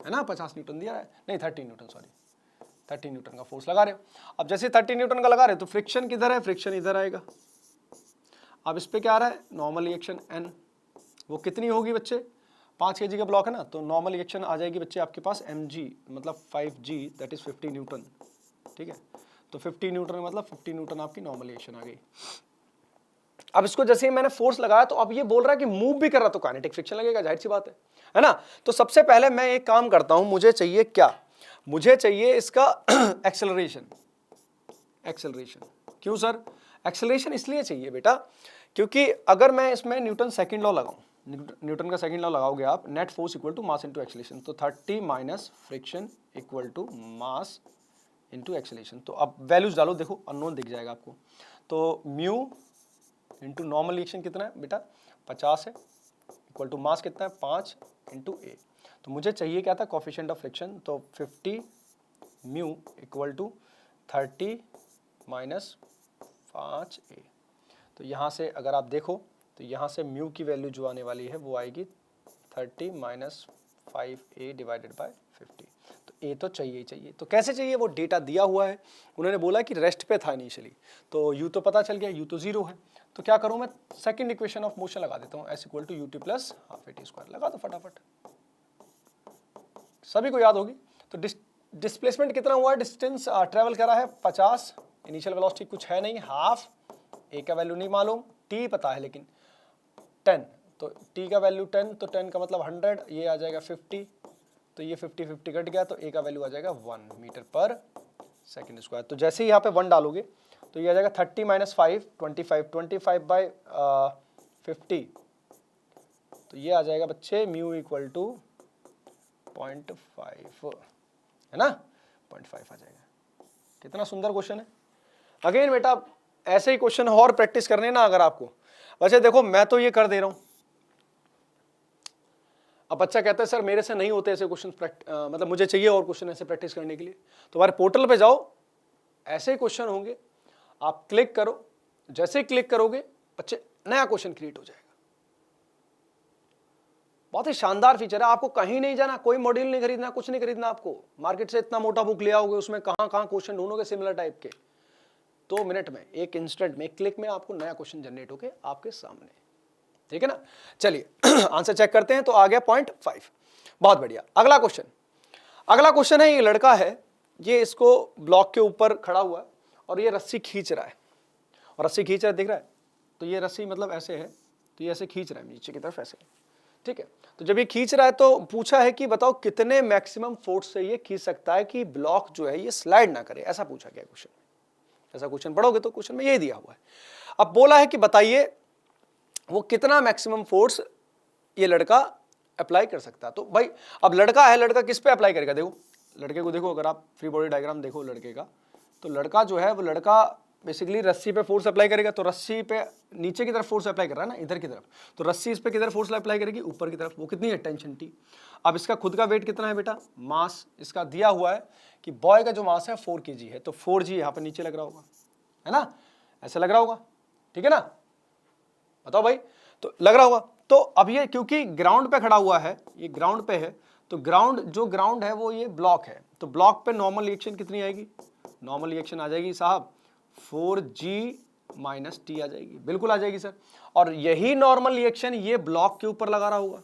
है ना, 50 न्यूटन दिया है, नहीं 30 न्यूटन, सॉरी 30 न्यूटन का फोर्स लगा रहे हो। अब जैसे 30 न्यूटन का लगा रहे हो तो फ्रिक्शन किधर है, फ्रिक्शन इधर आएगा। अब इस पे क्या आ रहा है, नॉर्मल रिएक्शन n, वो कितनी होगी बच्चे, 5 kg का ब्लॉक है ना, तो नॉर्मल रिएक्शन आ जाएगी बच्चे आपके पास mg मतलब 5g दैट इज 50 न्यूटन, ठीक है। तो 50 न्यूटन मतलब 50 न्यूटन आपकी नॉर्मल रिएक्शन आ गई। अब इसको जैसे ही मैंने फोर्स लगाया तो अब ये बोल रहा है कि मूव भी कर रहा, तो काइनेटिक फ्रिक्शन लगेगा, जाहिर सी बात है ना। तो सबसे पहले मैं एक काम करता हूं, मुझे चाहिए क्या, मुझे चाहिए इसका एक्सेलरेशन। एक्सेलरेशन क्यों सर, एक्सेलरेशन इसलिए चाहिए बेटा क्योंकि अगर मैं इसमें न्यूटन सेकंड लॉ लगाऊं, न्यूटन का सेकंड लॉ लगाओगे आप, net force equal to mass into acceleration, तो 30 minus friction equal to mass into acceleration. तो अब वैल्यूज डालो, देखो अननोन दिख जाएगा आपको। तो म्यू इंटू नॉर्मल रिएक्शन कितना है बेटा 50 है, इक्वल टू मास कितना है 5 इंटू ए। तो मुझे चाहिए क्या था, कोफिशिएंट ऑफ फ्रिक्शन, तो 50 म्यू इक्वल टू 30 माइनस 5 ए। तो यहाँ से अगर आप देखो तो यहाँ से म्यू की वैल्यू जो आने वाली है वो आएगी 30 माइनस 5a डिवाइडेड बाय 50। तो ए तो चाहिए ही चाहिए। तो कैसे चाहिए, वो डेटा दिया हुआ है, उन्होंने बोला कि रेस्ट पे था इनिशियली, तो यू तो पता चल गया, यू तो 0 है। तो क्या करूँ मैं, सेकंड इक्वेशन ऑफ मोशन लगा देता हूँ, S equal to UT plus half A T square, लगा दो फटाफट, सभी को याद होगी। तो डिस्प्लेसमेंट कितना हुआ है, डिस्टेंस ट्रेवल करा है 50, इनिशियल वेलोसिटी कुछ है नहीं, हाफ, ए का वैल्यू नहीं मालूम, टी पता है लेकिन 10, तो टी का वैल्यू 10, तो 10 का मतलब 100, ये आ जाएगा 50, तो ये 50 50 कट गया, तो ए का वैल्यू आ जाएगा 1 मीटर पर सेकंड स्क्वायर। तो जैसे ही यहाँ पे 1 डालोगे तो ये आ जाएगा 30 माइनस 5 25 बाई 50, तो ये आ जाएगा बच्चे म्यू इक्वल टू 0.5, है ना, 0.5 आ जाएगा। कितना सुंदर क्वेश्चन है। अगेन बेटा ऐसे ही क्वेश्चन और प्रैक्टिस करने ना अगर आपको, वैसे देखो मैं तो ये कर दे रहा हूं, अब बच्चा कहता है सर मेरे से नहीं होते ऐसे क्वेश्चन, मतलब मुझे चाहिए और क्वेश्चन ऐसे प्रैक्टिस करने के लिए, तो हमारे पोर्टल पे जाओ, ऐसे क्वेश्चन होंगे, आप क्लिक करो, जैसे ही क्लिक करोगे बच्चे नया क्वेश्चन क्रिएट हो जाएगा। बहुत ही शानदार फीचर है, आपको कहीं नहीं जाना, कोई मॉड्यूल नहीं खरीदना, कुछ नहीं खरीदना, आपको मार्केट से इतना मोटा बुक ले आओगे, उसमें कहां कहां क्वेश्चन ढूंढोगे सिमिलर टाइप के, 2 मिनट में, एक इंस्टेंट में, एक क्लिक में आपको नया क्वेश्चन जनरेट होके आपके सामने, ठीक है ना। चलिए आंसर चेक करते हैं, तो आ गया 0.5, बहुत बढ़िया। अगला क्वेश्चन है, ये लड़का है, ये इसको ब्लॉक के ऊपर खड़ा हुआ है और ये रस्सी खींच रहा है, और रस्सी खींच रहा है दिख रहा है, तो ये रस्सी मतलब ऐसे है, तो ये ऐसे खींच रहा है नीचे की तरफ ऐसे, ठीक है। तो जब ये खींच रहा है तो पूछा है कि बताओ कितने मैक्सिमम फोर्स से ये खींच सकता है कि ब्लॉक जो है ये स्लाइड ना करे, ऐसा पूछा गया क्वेश्चन में। ऐसा क्वेश्चन पढ़ोगे तो क्वेश्चन में ये दिया हुआ है। अब बोला है कि बताइए वो कितना मैक्सिमम फोर्स ये लड़का अप्लाई कर सकता है। तो भाई अब लड़का है, लड़का किस पे अप्लाई करेगा? देखो लड़के को देखो, अगर आप फ्री बॉडी डायग्राम देखो लड़के का, तो लड़का जो है वो लड़का बेसिकली रस्सी पे फोर्स अप्लाई करेगा। तो रस्सी पे नीचे की तरफ फोर्स अप्लाई कर रहा है ना, इधर की तरफ, तो रस्सी इस पे किधर फोर्स अप्लाई करेगी? ऊपर की तरफ। वो कितनी है? Tension T. अब इसका खुद का वेट कितना है बेटा? मास इसका दिया हुआ है कि बॉय का जो मास है 4 kg है, तो 4g यहाँ पे नीचे लग रहा होगा, है ना, ऐसे लग रहा होगा, ठीक है ना, बताओ भाई, तो लग रहा होगा। तो अब ये क्योंकि ग्राउंड पे खड़ा हुआ है, ये ग्राउंड पे है, तो ग्राउंड है वो ये ब्लॉक है, तो ब्लॉक पे नॉर्मल रिएक्शन कितनी आएगी? नॉर्मल रिएक्शन आ जाएगी साहब 4g माइनस टी आ जाएगी, बिल्कुल आ जाएगी सर। और यही नॉर्मल रिएक्शन ये ब्लॉक के ऊपर लगा रहा होगा,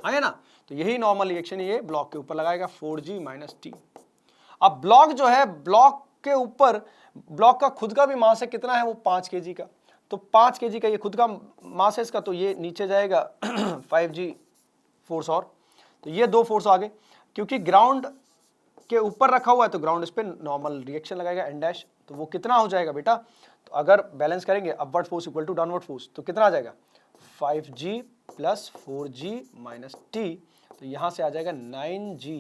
है ना, तो यही नॉर्मल रिएक्शन ये ब्लॉक के ऊपर लगाएगा 4g माइनस टी। अब ब्लॉक जो है, ब्लॉक के ऊपर, ब्लॉक का खुद का भी मास है, कितना है वो? 5 kg का, तो 5 kg का ये खुद का मास है इसका, तो ये नीचे जाएगा 5g फोर्स, और तो ये 2 फोर्स आ गए, क्योंकि ग्राउंड के ऊपर रखा हुआ है तो ग्राउंड इस पे नॉर्मल रिएक्शन लगाएगा एन डैश, तो वो कितना हो जाएगा बेटा? तो अगर बैलेंस करेंगे upward force equal to downward force, तो कितना आ जाएगा? 5g plus 4g minus T, तो यहां से आ जाएगा 9g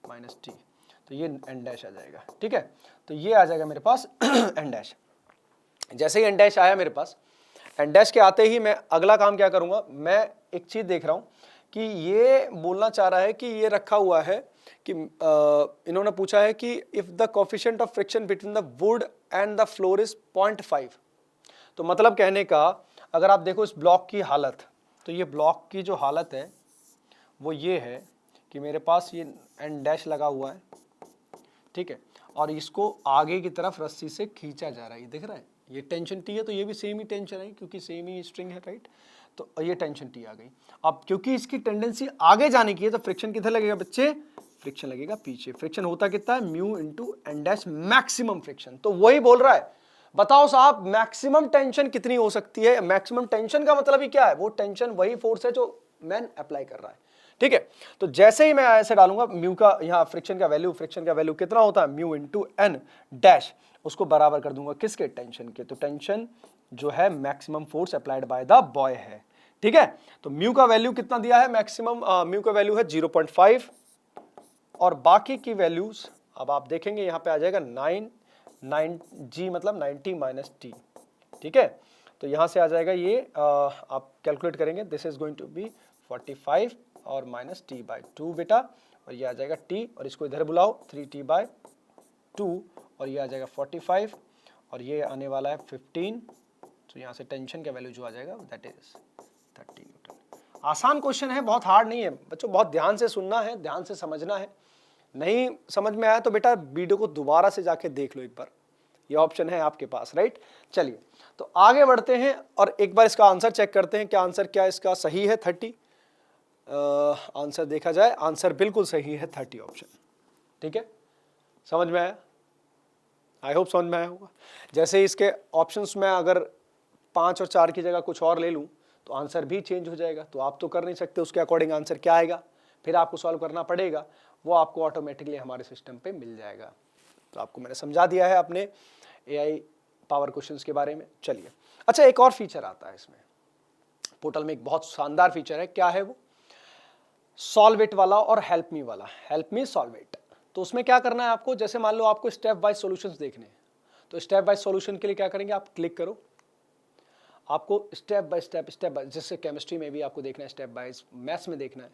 माइनस टी, तो ये एन डैश आ जाएगा, ठीक है। तो ये आ जाएगा मेरे पास एन डैश। जैसे ही एन डैश आया मेरे पास, एन डैश के आते ही मैं अगला काम क्या करूंगा? मैं एक चीज देख रहा हूं कि ये बोलना चाह रहा है कि ये रखा हुआ है कि इन्होंने पूछा है कि if the coefficient of friction between the wood and the floor is 0.5, तो मतलब कहने का, अगर आप देखो इस ब्लॉक की हालत, तो ये ब्लॉक की जो हालत है वो ये है कि मेरे पास ये एन डैश लगा हुआ है, ठीक है, और इसको आगे की तरफ रस्सी से खींचा जा रहा है, ये दिख रहा है, ये टेंशन टी है, तो ये भी सेम ही टेंशन है क्योंकि सेम ही स्ट्रिंग है, राइट, तो ये टेंशन टी आ गई। अब क्योंकि इसकी टेंडेंसी आगे जाने की है, तो फ्रिक्शन किधर लगेगा बच्चे? फ्रिक्शन लगेगा पीछे। फ्रिक्शन होता कितना है? Mu into N dash maximum friction. तो वही बोल रहा है, बताओ साहब मैक्सिमम टेंशन कितनी हो सकती है? मैक्सिमम टेंशन का मतलब ही क्या है? वो टेंशन वही फोर्स है जो मैन अप्लाई कर रहा है, ठीक है। तो जैसे ही मैं ऐसे डालूंगा म्यू का, यहाँ फ्रिक्शन का वैल्यू कितना होता है? म्यू इंटू एन डैश, उसको बराबर कर दूंगा किसके? टेंशन के। तो टेंशन जो है maximum force applied by the boy है, ठीक है। तो म्यू का वैल्यू कितना दिया है? मैक्सिमम म्यू का वैल्यू है 0.5, और बाकी की वैल्यूज अब आप देखेंगे यहाँ पे आ जाएगा 9g मतलब 90 माइनस टी, ठीक है। तो यहाँ से आ जाएगा ये आप कैलकुलेट करेंगे, this is going to be 45 और माइनस टी बाई 2 बेटा, और ये आ जाएगा टी, और इसको इधर बुलाओ 3t/2, और ये आ जाएगा 45, और ये आने वाला है 15, तो यहाँ से टेंशन का वैल्यू जो आ जाएगा दैट इज 30 न्यूटन। आसान क्वेश्चन है, बहुत हार्ड नहीं है बच्चों, बहुत ध्यान से सुनना है, ध्यान से समझना है। नहीं समझ में आया तो बेटा वीडियो को दोबारा से जाके देख लो एक बार, ये ऑप्शन है आपके पास, राइट। चलिए तो आगे बढ़ते हैं और एक बार इसका आंसर चेक करते हैं, क्या आंसर क्या इसका सही है? 30 आंसर देखा जाए, आंसर बिल्कुल सही है 30 ऑप्शन, ठीक है। समझ में आया? आई होप समझ में आया होगा। जैसे इसके ऑप्शंस में अगर 5 और 4 की जगह कुछ और ले लूँ तो आंसर भी चेंज हो जाएगा, तो आप तो कर नहीं सकते, उसके अकॉर्डिंग आंसर क्या आएगा फिर आपको सॉल्व करना पड़ेगा, वो आपको ऑटोमेटिकली हमारे सिस्टम पे मिल जाएगा। तो आपको मैंने समझा दिया है अपने एआई पावर क्वेश्चंस के बारे में। चलिए अच्छा, एक और फीचर आता है इसमें पोर्टल में, एक बहुत शानदार फीचर है, क्या है वो? सॉल्व इट वाला और हेल्प मी वाला। हेल्प मी सॉल्व इट, तो उसमें क्या करना है आपको? जैसे मान लो आपको स्टेप वाइज सॉल्यूशंस देखने हैं, तो स्टेप वाइज सॉल्यूशन के लिए क्या करेंगे? आप क्लिक करो, आपको स्टेप बाय स्टेप जैसे केमिस्ट्री में भी आपको देखना है, स्टेप वाइज मैथ्स में देखना है,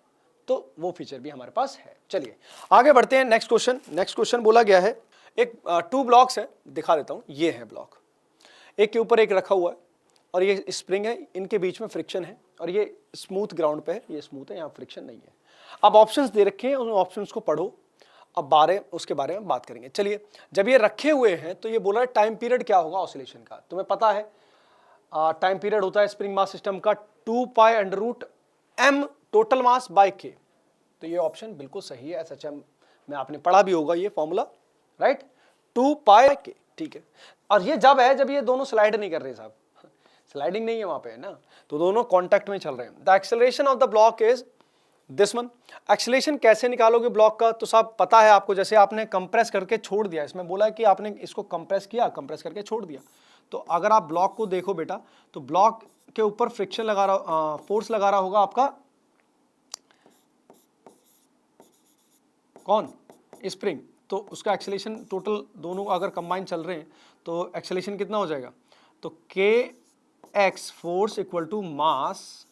तो वो फीचर भी हमारे पास है। चलिए आगे बढ़ते हैं। नेक्स्ट क्वेश्चन बोला गया है, एक 2 ब्लॉक्स है, दिखा देता हूं। ये है ब्लॉक, एक के ऊपर एक रखा हुआ है, और ये स्प्रिंग है, इनके बीच में फ्रिक्शन है, और ये स्मूथ ग्राउंड पे है, ये स्मूथ है, यहाँ फ्रिक्शन नहीं है। अब ऑप्शंस दे रखे हैं, उन ऑप्शंस को पढ़ो, अब उसके बारे में बात करेंगे। चलिए, जब ये रखे हुए हैं तो ये बोला है टाइम पीरियड क्या होगा ऑसिलेशन का। तुम्हें पता है टाइम पीरियड होता है स्प्रिंग मास सिस्टम का 2π√m total mass by k। तो ये ऑप्शन बिल्कुल सही है, SHM में आपने पढ़ा भी होगा ये फॉर्मूला, राइट, 2π/k, ठीक है। और ये जब है जब ये दोनों स्लाइड नहीं कर रहे साहब, स्लाइडिंग नहीं है वहां पे, है ना, तो दोनों कॉन्टैक्ट में चल रहे हैं। The acceleration of the block is this one. Acceleration कैसे निकालोगे ब्लॉक का? तो साहब पता है आपको, जैसे आपने कंप्रेस करके छोड़ दिया, इसमें बोला है कि आपने इसको कंप्रेस किया, कंप्रेस करके छोड़ दिया। तो अगर आप ब्लॉक को देखो बेटा, तो ब्लॉक के ऊपर फ्रिक्शन लगा रहा, फोर्स लगा रहा होगा आपका कौन, स्प्रिंग, तो उसका एक्सेलेरेशन टोटल दोनों अगर कंबाइन चल रहे हैं तो एक्सेलेरेशन कितना हो जाएगा, तो K X force equal to mass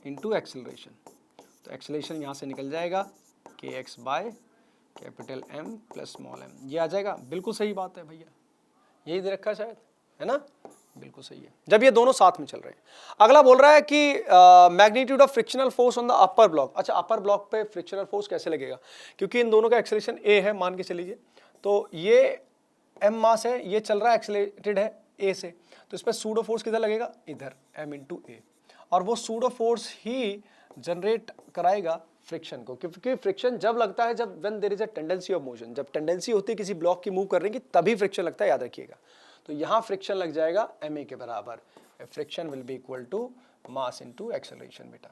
into acceleration, तो एक्सेलरेशन यहां से निकल जाएगा K X by capital M plus small M, ये आ जाएगा। बिल्कुल सही बात है भैया, यही दे रखा है शायद, है ना, बिल्कुल सही है, जब ये दोनों साथ में चल रहे हैं। अगला बोल रहा है कि magnitude of frictional force on the upper block. अच्छा, अपर ब्लॉक पे फ्रिक्शनल फोर्स कैसे लगेगा, क्योंकि इन दोनों का एक्सेलरेशन ए है मान के चलिए, तो ये एम मास है, ये चल रहा है एक्सेलरेटेड है ए से, तो इस पर सूडो फोर्स किधर लगेगा, इधर एम इंटू ए, और वो सूडो फोर्स ही जनरेट कराएगा फ्रिक्शन को, क्योंकि फ्रिक्शन जब लगता है जब when there is a tendency of motion, जब टेंडेंसी होती है किसी ब्लॉक की मूव करने की तभी फ्रिक्शन लगता है, याद रखिएगा। तो यहां फ्रिक्शन लग जाएगा एम ए के बराबर, friction will be equal to mass into acceleration बेटा,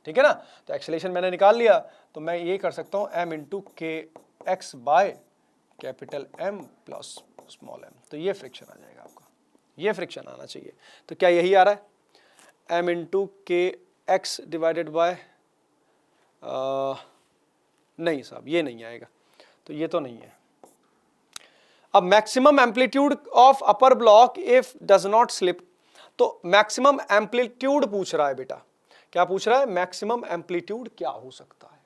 ठीक है ना। तो एक्सेलरेशन मैंने निकाल लिया, तो मैं ये कर सकता हूं M into K X by capital M plus small M, तो ये फ्रिक्शन आ जाएगा आपका, ये फ्रिक्शन आना चाहिए। तो क्या यही आ रहा है, M into K X divided bye, नहीं साहब ये नहीं आएगा, तो ये तो नहीं है। अब maximum amplitude of upper block if does not slip, तो मैक्सिमम एम्पलीट्यूड पूछ रहा है बेटा, क्या पूछ रहा है, मैक्सिमम एम्पलीट्यूड क्या हो सकता है,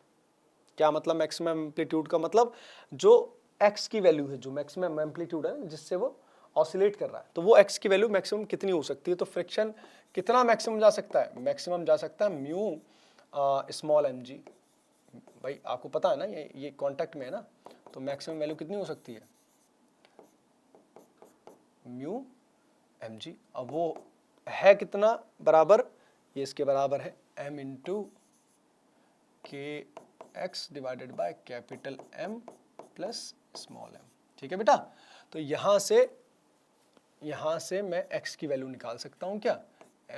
क्या मतलब मैक्सिमम एम्पलीट्यूड का मतलब जो एक्स की वैल्यू है, जो मैक्सिमम एम्पलीट्यूड है जिससे वो ऑसिलेट कर रहा है, तो वो एक्स की वैल्यू मैक्सिमम कितनी हो सकती है, तो फ्रिक्शन कितना मैक्सिमम जा सकता है, मैक्सिमम जा सकता है म्यू स्मॉल एम जी, भाई आपको पता है ना ये कांटेक्ट में है ना, तो मैक्सिमम वैल्यू कितनी हो सकती है, म्यू एम जी। अब वो है कितना बराबर, ये इसके बराबर है M into K X divided by capital M plus small M, ठीक है बेटा। तो यहां से मैं x की वैल्यू निकाल सकता हूं क्या,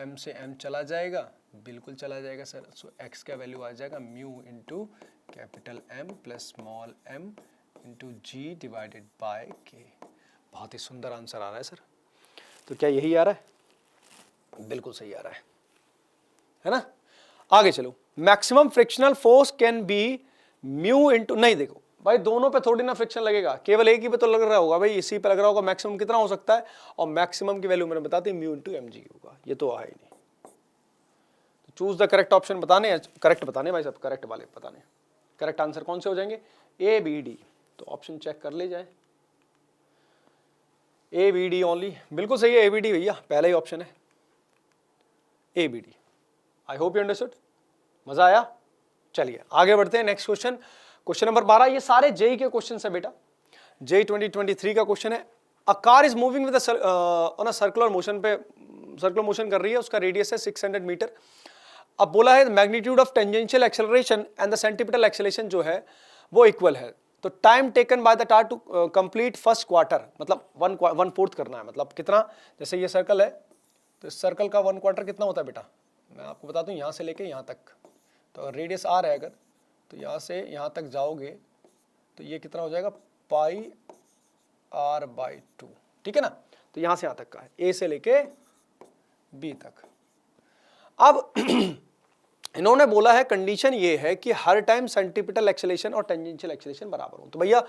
m से m चला जाएगा, बिल्कुल चला जाएगा सर, सो x का वैल्यू आ जाएगा mu into capital m plus small m into G divided by k। बहुत ही सुंदर आंसर आ रहा है सर, तो क्या यही आ रहा है, बिल्कुल सही आ रहा है ना। आगे चलो, maximum frictional force can be mu into, नहीं देखो भाई दोनों पे थोड़ी ना फ्रिक्शन लगेगा, केवल एक ही पे तो लग रहा होगा भाई, इसी पे लग रहा होगा, मैक्सिमम कितना हो सकता है, और मैक्सिमम की वैल्यू मैंने बता दी म्यू इंटू एम जी होगा, ये तो है ही नहीं। तो चूज द करेक्ट ऑप्शन बताने, करेक्ट बताने भाई सब, करेक्ट वाले बताने, करेक्ट आंसर कौन से हो जाएंगे, ए बी डी, तो ऑप्शन चेक कर ले जाए, ए बी डी ओनली, बिल्कुल सही है ए बी डी भैया, पहला ही ऑप्शन है A B D. I hope you understood, मजा आया। चलिए आगे बढ़ते हैं, नेक्स्ट क्वेश्चन, क्वेश्चन नंबर 12, ये सारे जेई के क्वेश्चन है बेटा, जेई 2023 का क्वेश्चन है। A car is moving with on a circular motion पे, सर्कुलर मोशन कर रही है, उसका रेडियस है 600 मीटर। अब बोला है magnitude of tangential acceleration and the centripetal acceleration जो है वो इक्वल है, तो time taken by the car to complete first quarter, मतलब 1/4 करना है, मतलब कितना, जैसे ये सर्कल है तो इस सर्कल का 1/4 कितना होता है बेटा, मैं आपको बता दूं, यहाँ से लेके यहाँ तक, तो रेडियस आर है अगर, तो यहाँ से यहाँ तक जाओगे तो ये कितना हो जाएगा, पाई आर बाई 2, ठीक है ना। तो यहाँ से यहाँ तक का है, ए से लेके बी तक। अब इन्होंने बोला है कंडीशन ये है कि हर टाइम सेंटीपिटल एक्सेलरेशन और टेंजेंशियल एक्सेलरेशन बराबर हो। तो भैया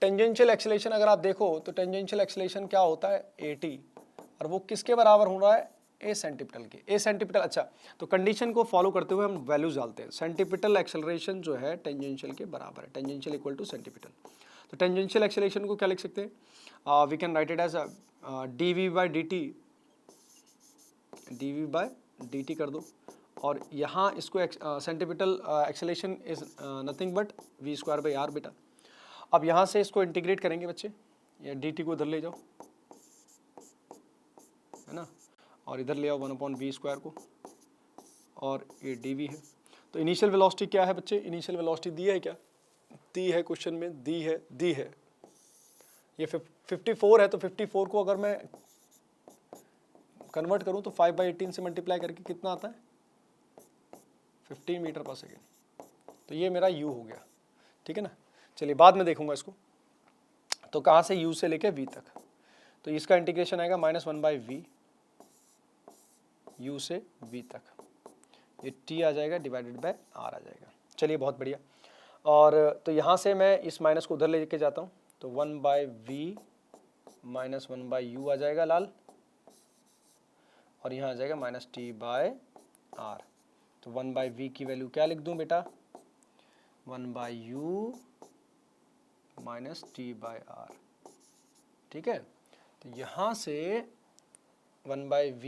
टेंजेंशियल एक्सेलरेशन अगर आप देखो तो टेंजेंशियल एक्सेलरेशन क्या होता है 80, और वो किसके बराबर हो रहा है, ए सेंटीपिटल के, ए सेंटीपिटल। अच्छा, तो कंडीशन को फॉलो करते हुए हम वैल्यूज डालते हैं, सेंटीपिटल एक्सेलरेशन जो है टेंजेंशियल के बराबर है, टेंजेंशियल इक्वल टू सेंटीपिटल। तो टेंजेंशियल एक्सेलरेशन को क्या लिख सकते हैं, we can write it as D V by D T, D V by D T कर दो, और यहाँ इसको centripetal acceleration is nothing but V square by R बेटा। अब यहाँ से इसको इंटीग्रेट करेंगे बच्चे, या डी टी को इधर ले जाओ, है ना, और इधर ले आओ 1/v² को, और ये dv है। तो इनिशियल वेलोसिटी क्या है बच्चे, इनिशियल वेलोसिटी दी है, क्या दी है क्वेश्चन में, दी है ये 54 है, तो 54 को अगर मैं कन्वर्ट करूं तो 5/18 से मल्टीप्लाई करके कितना आता है, 15 मीटर पर सेकेंड। तो ये मेरा u हो गया, ठीक है ना। चलिए बाद में देखूंगा इसको, तो कहाँ से u से लेके v तक, तो इसका इंटीग्रेशन आएगा -1/v u से v तक, ये t आ जाएगा डिवाइडेड बाय r आ जाएगा। चलिए बहुत बढ़िया। और तो यहाँ से मैं इस माइनस को उधर लेके जाता हूँ, तो 1/v माइनस 1/u आ जाएगा लाल, और यहाँ आ जाएगा माइनस t/r। तो 1/v की वैल्यू क्या लिख दूँ बेटा, 1/u माइनस t/r। ठीक है, तो यहाँ से 1/v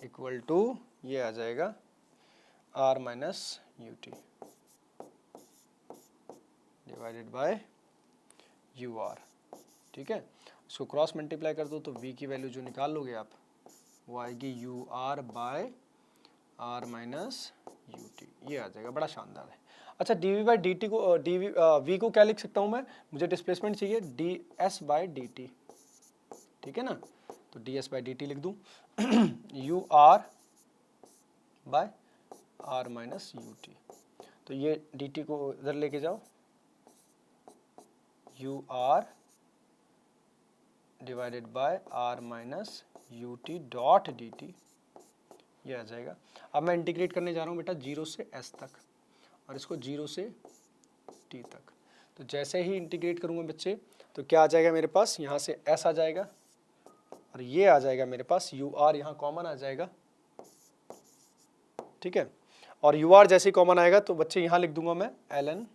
इक्वल टू ये आ जाएगा r minus ut divided by ur। ठीक है, इसको क्रॉस मल्टीप्लाई कर दो तो v की वैल्यू जो निकाल लोगे आप वो आएगी ur by r minus ut, ये आ जाएगा। बड़ा शानदार है। अच्छा, dv/dt को v को क्या लिख सकता हूँ मैं, मुझे डिस्प्लेसमेंट चाहिए ds/dt। ठीक है ना, तो ds/dt लिख दूँ ur by r minus ut। तो ये dt को इधर लेके जाओ, ur divided by r minus ut dot dt, ये आ जाएगा। अब मैं इंटीग्रेट करने जा रहा हूँ बेटा 0 से s तक, और इसको 0 से t तक। तो जैसे ही इंटीग्रेट करूँगा बच्चे, तो क्या आ जाएगा मेरे पास, यहाँ से s आ जाएगा, और ये आ जाएगा मेरे पास ur, यहाँ कॉमन आ जाएगा। ठीक है, और ur जैसे ही कॉमन आएगा तो बच्चे यहाँ लिख दूंगा मैं ln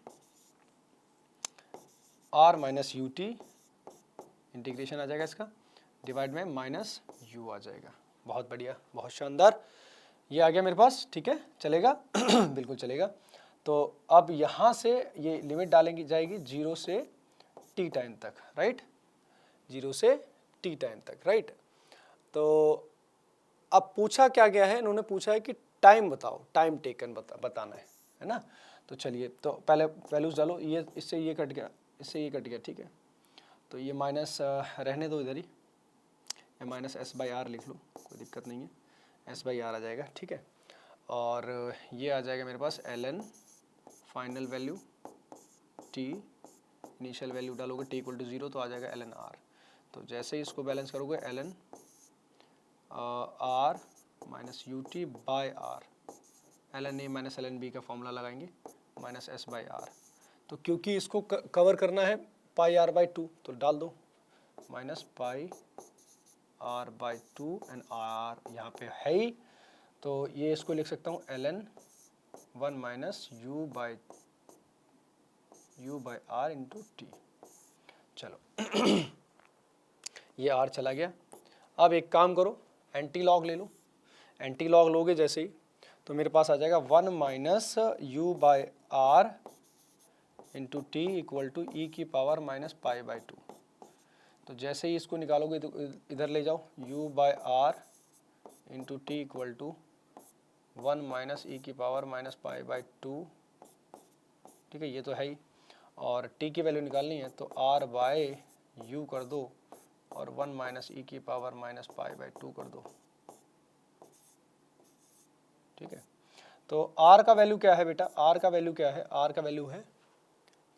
r minus ut, integration आ जाएगा इसका, डिवाइड में माइनस u आ जाएगा। बहुत बढ़िया, बहुत शानदार, ये आ गया मेरे पास। ठीक है, चलेगा बिल्कुल चलेगा। तो अब यहाँ से ये लिमिट डालेंगी जाएगी 0 से t टाइम तक, राइट, 0 से t टाइम तक, राइट। तो अब पूछा क्या गया है, इन्होंने पूछा है कि टाइम बताओ, टाइम टेकन बताना है ना। तो चलिए, तो पहले वैल्यूज डालो, ये इससे ये कट गया, इससे ये कट गया। ठीक है, तो ये माइनस रहने दो इधर ही, या माइनस s/r लिख लो, कोई दिक्कत नहीं है, s/r आ जाएगा। ठीक है, और ये आ जाएगा मेरे पास ln final value t, initial value डालोगे t इक्वल टू 0 तो आ जाएगा ln r। तो जैसे ही इसको बैलेंस करोगे ln r minus ut by r, ln a minus ln b का फॉर्मूला लगाएंगे, माइनस s/r। तो क्योंकि इसको कवर करना है पाई r बाई 2, तो डाल दो minus pi r by 2, and r यहाँ पे है ही, तो ये इसको लिख सकता हूँ ln 1 minus u by r into T. चलो ये r चला गया। अब एक काम करो, एंटी लॉग ले लो, एंटी लॉग लोगे जैसे ही तो मेरे पास आ जाएगा 1 minus u by r into t equal to e की पावर माइनस पाई बाई 2। तो जैसे ही इसको निकालोगे तो इधर ले जाओ, u by r into t equal to 1 minus e की पावर माइनस पाई बाई 2। ठीक है, ये तो है ही, और t की वैल्यू निकालनी है तो r बाय u कर दो, और 1 माइनस ई की पावर माइनस पाई बाई 2 कर दो। ठीक है, तो r का वैल्यू क्या है बेटा, r का वैल्यू क्या है, r का वैल्यू है,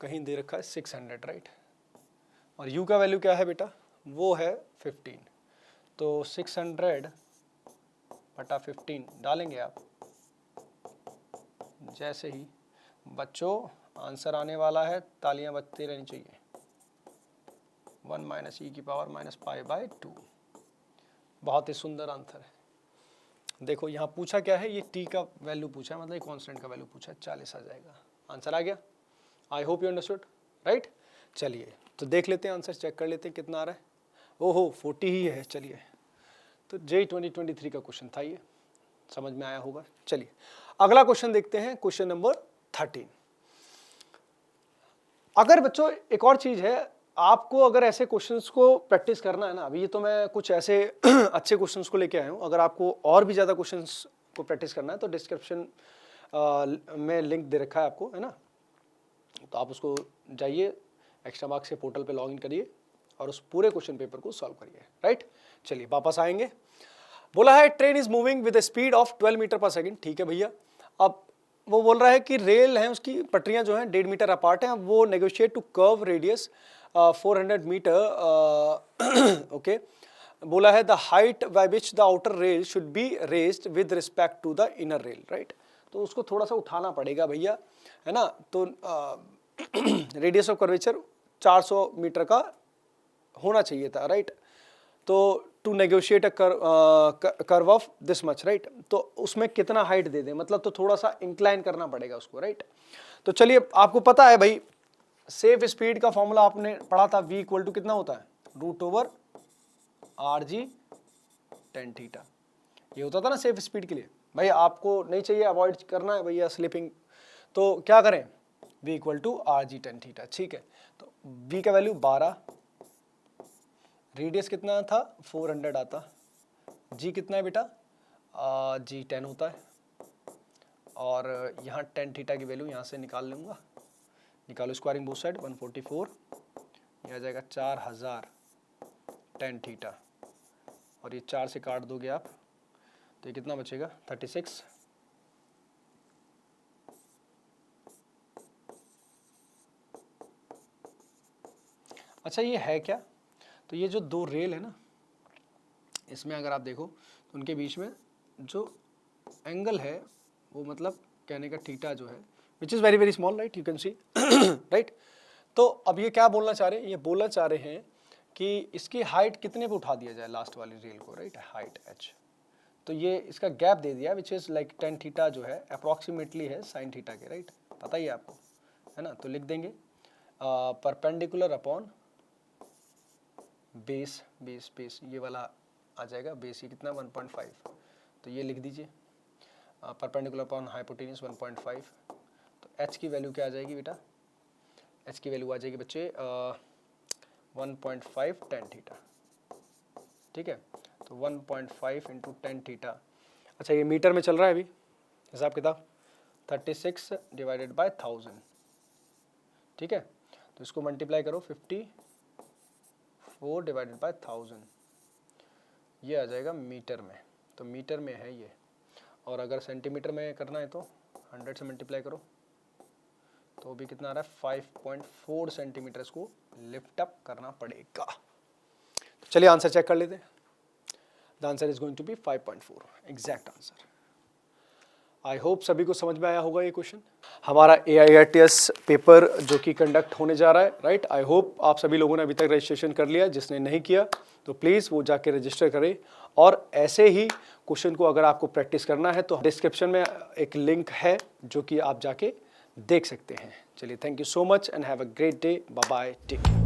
कहीं दे रखा है 600, राइट, और u का वैल्यू क्या है बेटा, वो है 15। तो 600 बटा 15 डालेंगे आप, जैसे ही बच्चों आंसर आने वाला है, तालियां बजती रहनी चाहिए, 1 माइनस ई की पावर माइनस पाई बाई 2। बहुत ही सुंदर आंसर है। देखो यहाँ पूछा क्या है, ये t का वैल्यू पूछा है, मतलब कांस्टेंट का वैल्यू पूछा है, 40 आ जाएगा, आंसर आ गया। आई होप यू अंडरस्टूड, राइट। चलिए तो देख लेते हैं आंसर, चेक कर लेते हैं कितना आ रहा है। ओहो 40 ही है। चलिए, तो JEE 2023 का क्वेश्चन था, ये समझ में आया होगा। चलिए अगला क्वेश्चन देखते हैं, क्वेश्चन नंबर 13। अगर बच्चों एक और चीज है, आपको अगर ऐसे क्वेश्चंस को प्रैक्टिस करना है ना, अभी ये तो मैं कुछ ऐसे अच्छे क्वेश्चंस को लेके आया हूँ, अगर आपको और भी ज़्यादा क्वेश्चंस को प्रैक्टिस करना है तो डिस्क्रिप्शन में लिंक दे रखा है आपको, है ना, तो आप उसको जाइए, एक्स्ट्रा मार्क्स के पोर्टल पे लॉगिन करिए और उस पूरे क्वेश्चन पेपर को सॉल्व करिए, राइट। चलिए वापस आएंगे। बोला है train is moving with speed of 12 metre per second. ठीक है भैया, अब वो बोल रहा है कि रेल है, उसकी पटरियां जो हैं 1.5 मीटर अपार्ट हैं, वो negotiate to curve radius 400 metre, okay, बोला है the height by which the outer rail should be raised with respect to the inner rail, right. तो उसको थोड़ा सा उठाना पड़ेगा भैया, है ना। तो रेडियस ऑफ कर्वेचर 400 मीटर का होना चाहिए था, राइट। तो to negotiate a curve of this much, right. तो उसमें कितना हाइट दे दें, मतलब तो थोड़ा सा इंक्लाइन करना पड़ेगा उसको, राइट। तो चलिए, आपको पता है भाई सेफ स्पीड का फॉर्मूला आपने पढ़ा था, v इक्वल टू कितना होता है, √RG tan थीटा। ये होता था ना सेफ स्पीड के लिए। भाई आपको नहीं चाहिए, अवॉइड करना है भैया स्लिपिंग, तो क्या करें, v equal to RG tan theta, ठीक है। तो v का वैल्यू 12, रेडियस कितना था 400 आता, g कितना है बेटा, g 10 होता है, और यहाँ tan थीटा की वैल्यू यहाँ से निकाल लूँगा, निकालो स्क्वायरिंग बोथ साइड, 144, ये आ जाएगा 4000 tan थीटा, और ये 4 से काट दोगे आप तो ये कितना बचेगा 36। अच्छा ये है क्या, तो ये जो दो रेल है ना, इसमें अगर आप देखो तो उनके बीच में जो एंगल है वो मतलब कहने का थीटा जो है which is very very small, right, you can see, right. तो अब ये क्या बोलना चाह रहे हैं, ये बोलना चाह रहे हैं कि इसकी हाइट कितने पे उठा दिया जाए लास्ट वाली रेल को, राइट, हाइट h। तो ये इसका गैप दे दिया which is like tan theta जो है अप्रॉक्सीमेटली है sin थीटा के, राइट, पता ही है आपको, है ना। तो लिख देंगे perpendicular upon base, base base ये वाला आ जाएगा, बेस ये कितना 1.5, तो ये लिख दीजिए परपेंडिकुलर अपॉन हाइपोटेन्यूज 1.5। तो h की वैल्यू क्या आ जाएगी बेटा, h की वैल्यू आ जाएगी बच्चे 1.5 tan थीटा, ठीक है। तो 1.5 इंटू tan थीटा, अच्छा ये मीटर में चल रहा है अभी हिसाब किताब, 36 डिवाइडेड बाय 1000, ठीक है। तो इसको मल्टीप्लाई करो 54 डिवाइडेड बाय 1000, ये आ जाएगा मीटर में, तो मीटर में है ये। और अगर सेंटीमीटर में करना है तो 100 से मल्टीप्लाई करो, तो भी कितना आ रहा है 5.4 सेंटीमीटर इसको लिफ्ट अप करना पड़ेगा। तो चलिए आंसर चेक कर लेते हैं। The answer is going to be 5.4, exact answer. I hope सभी को समझ में आया होगा ये क्वेश्चन। हमारा AIRTS पेपर जो कि कंडक्ट होने जा रहा है, राइट। आई होप आप सभी लोगों ने अभी तक रजिस्ट्रेशन कर लिया, जिसने नहीं किया तो प्लीज़ वो जाके रजिस्टर करें। और ऐसे ही क्वेश्चन को अगर आपको प्रैक्टिस करना है तो डिस्क्रिप्शन में एक लिंक है जो कि आप जाके देख सकते हैं। चलिए, thank you so much and have a great day, bye bye, take care.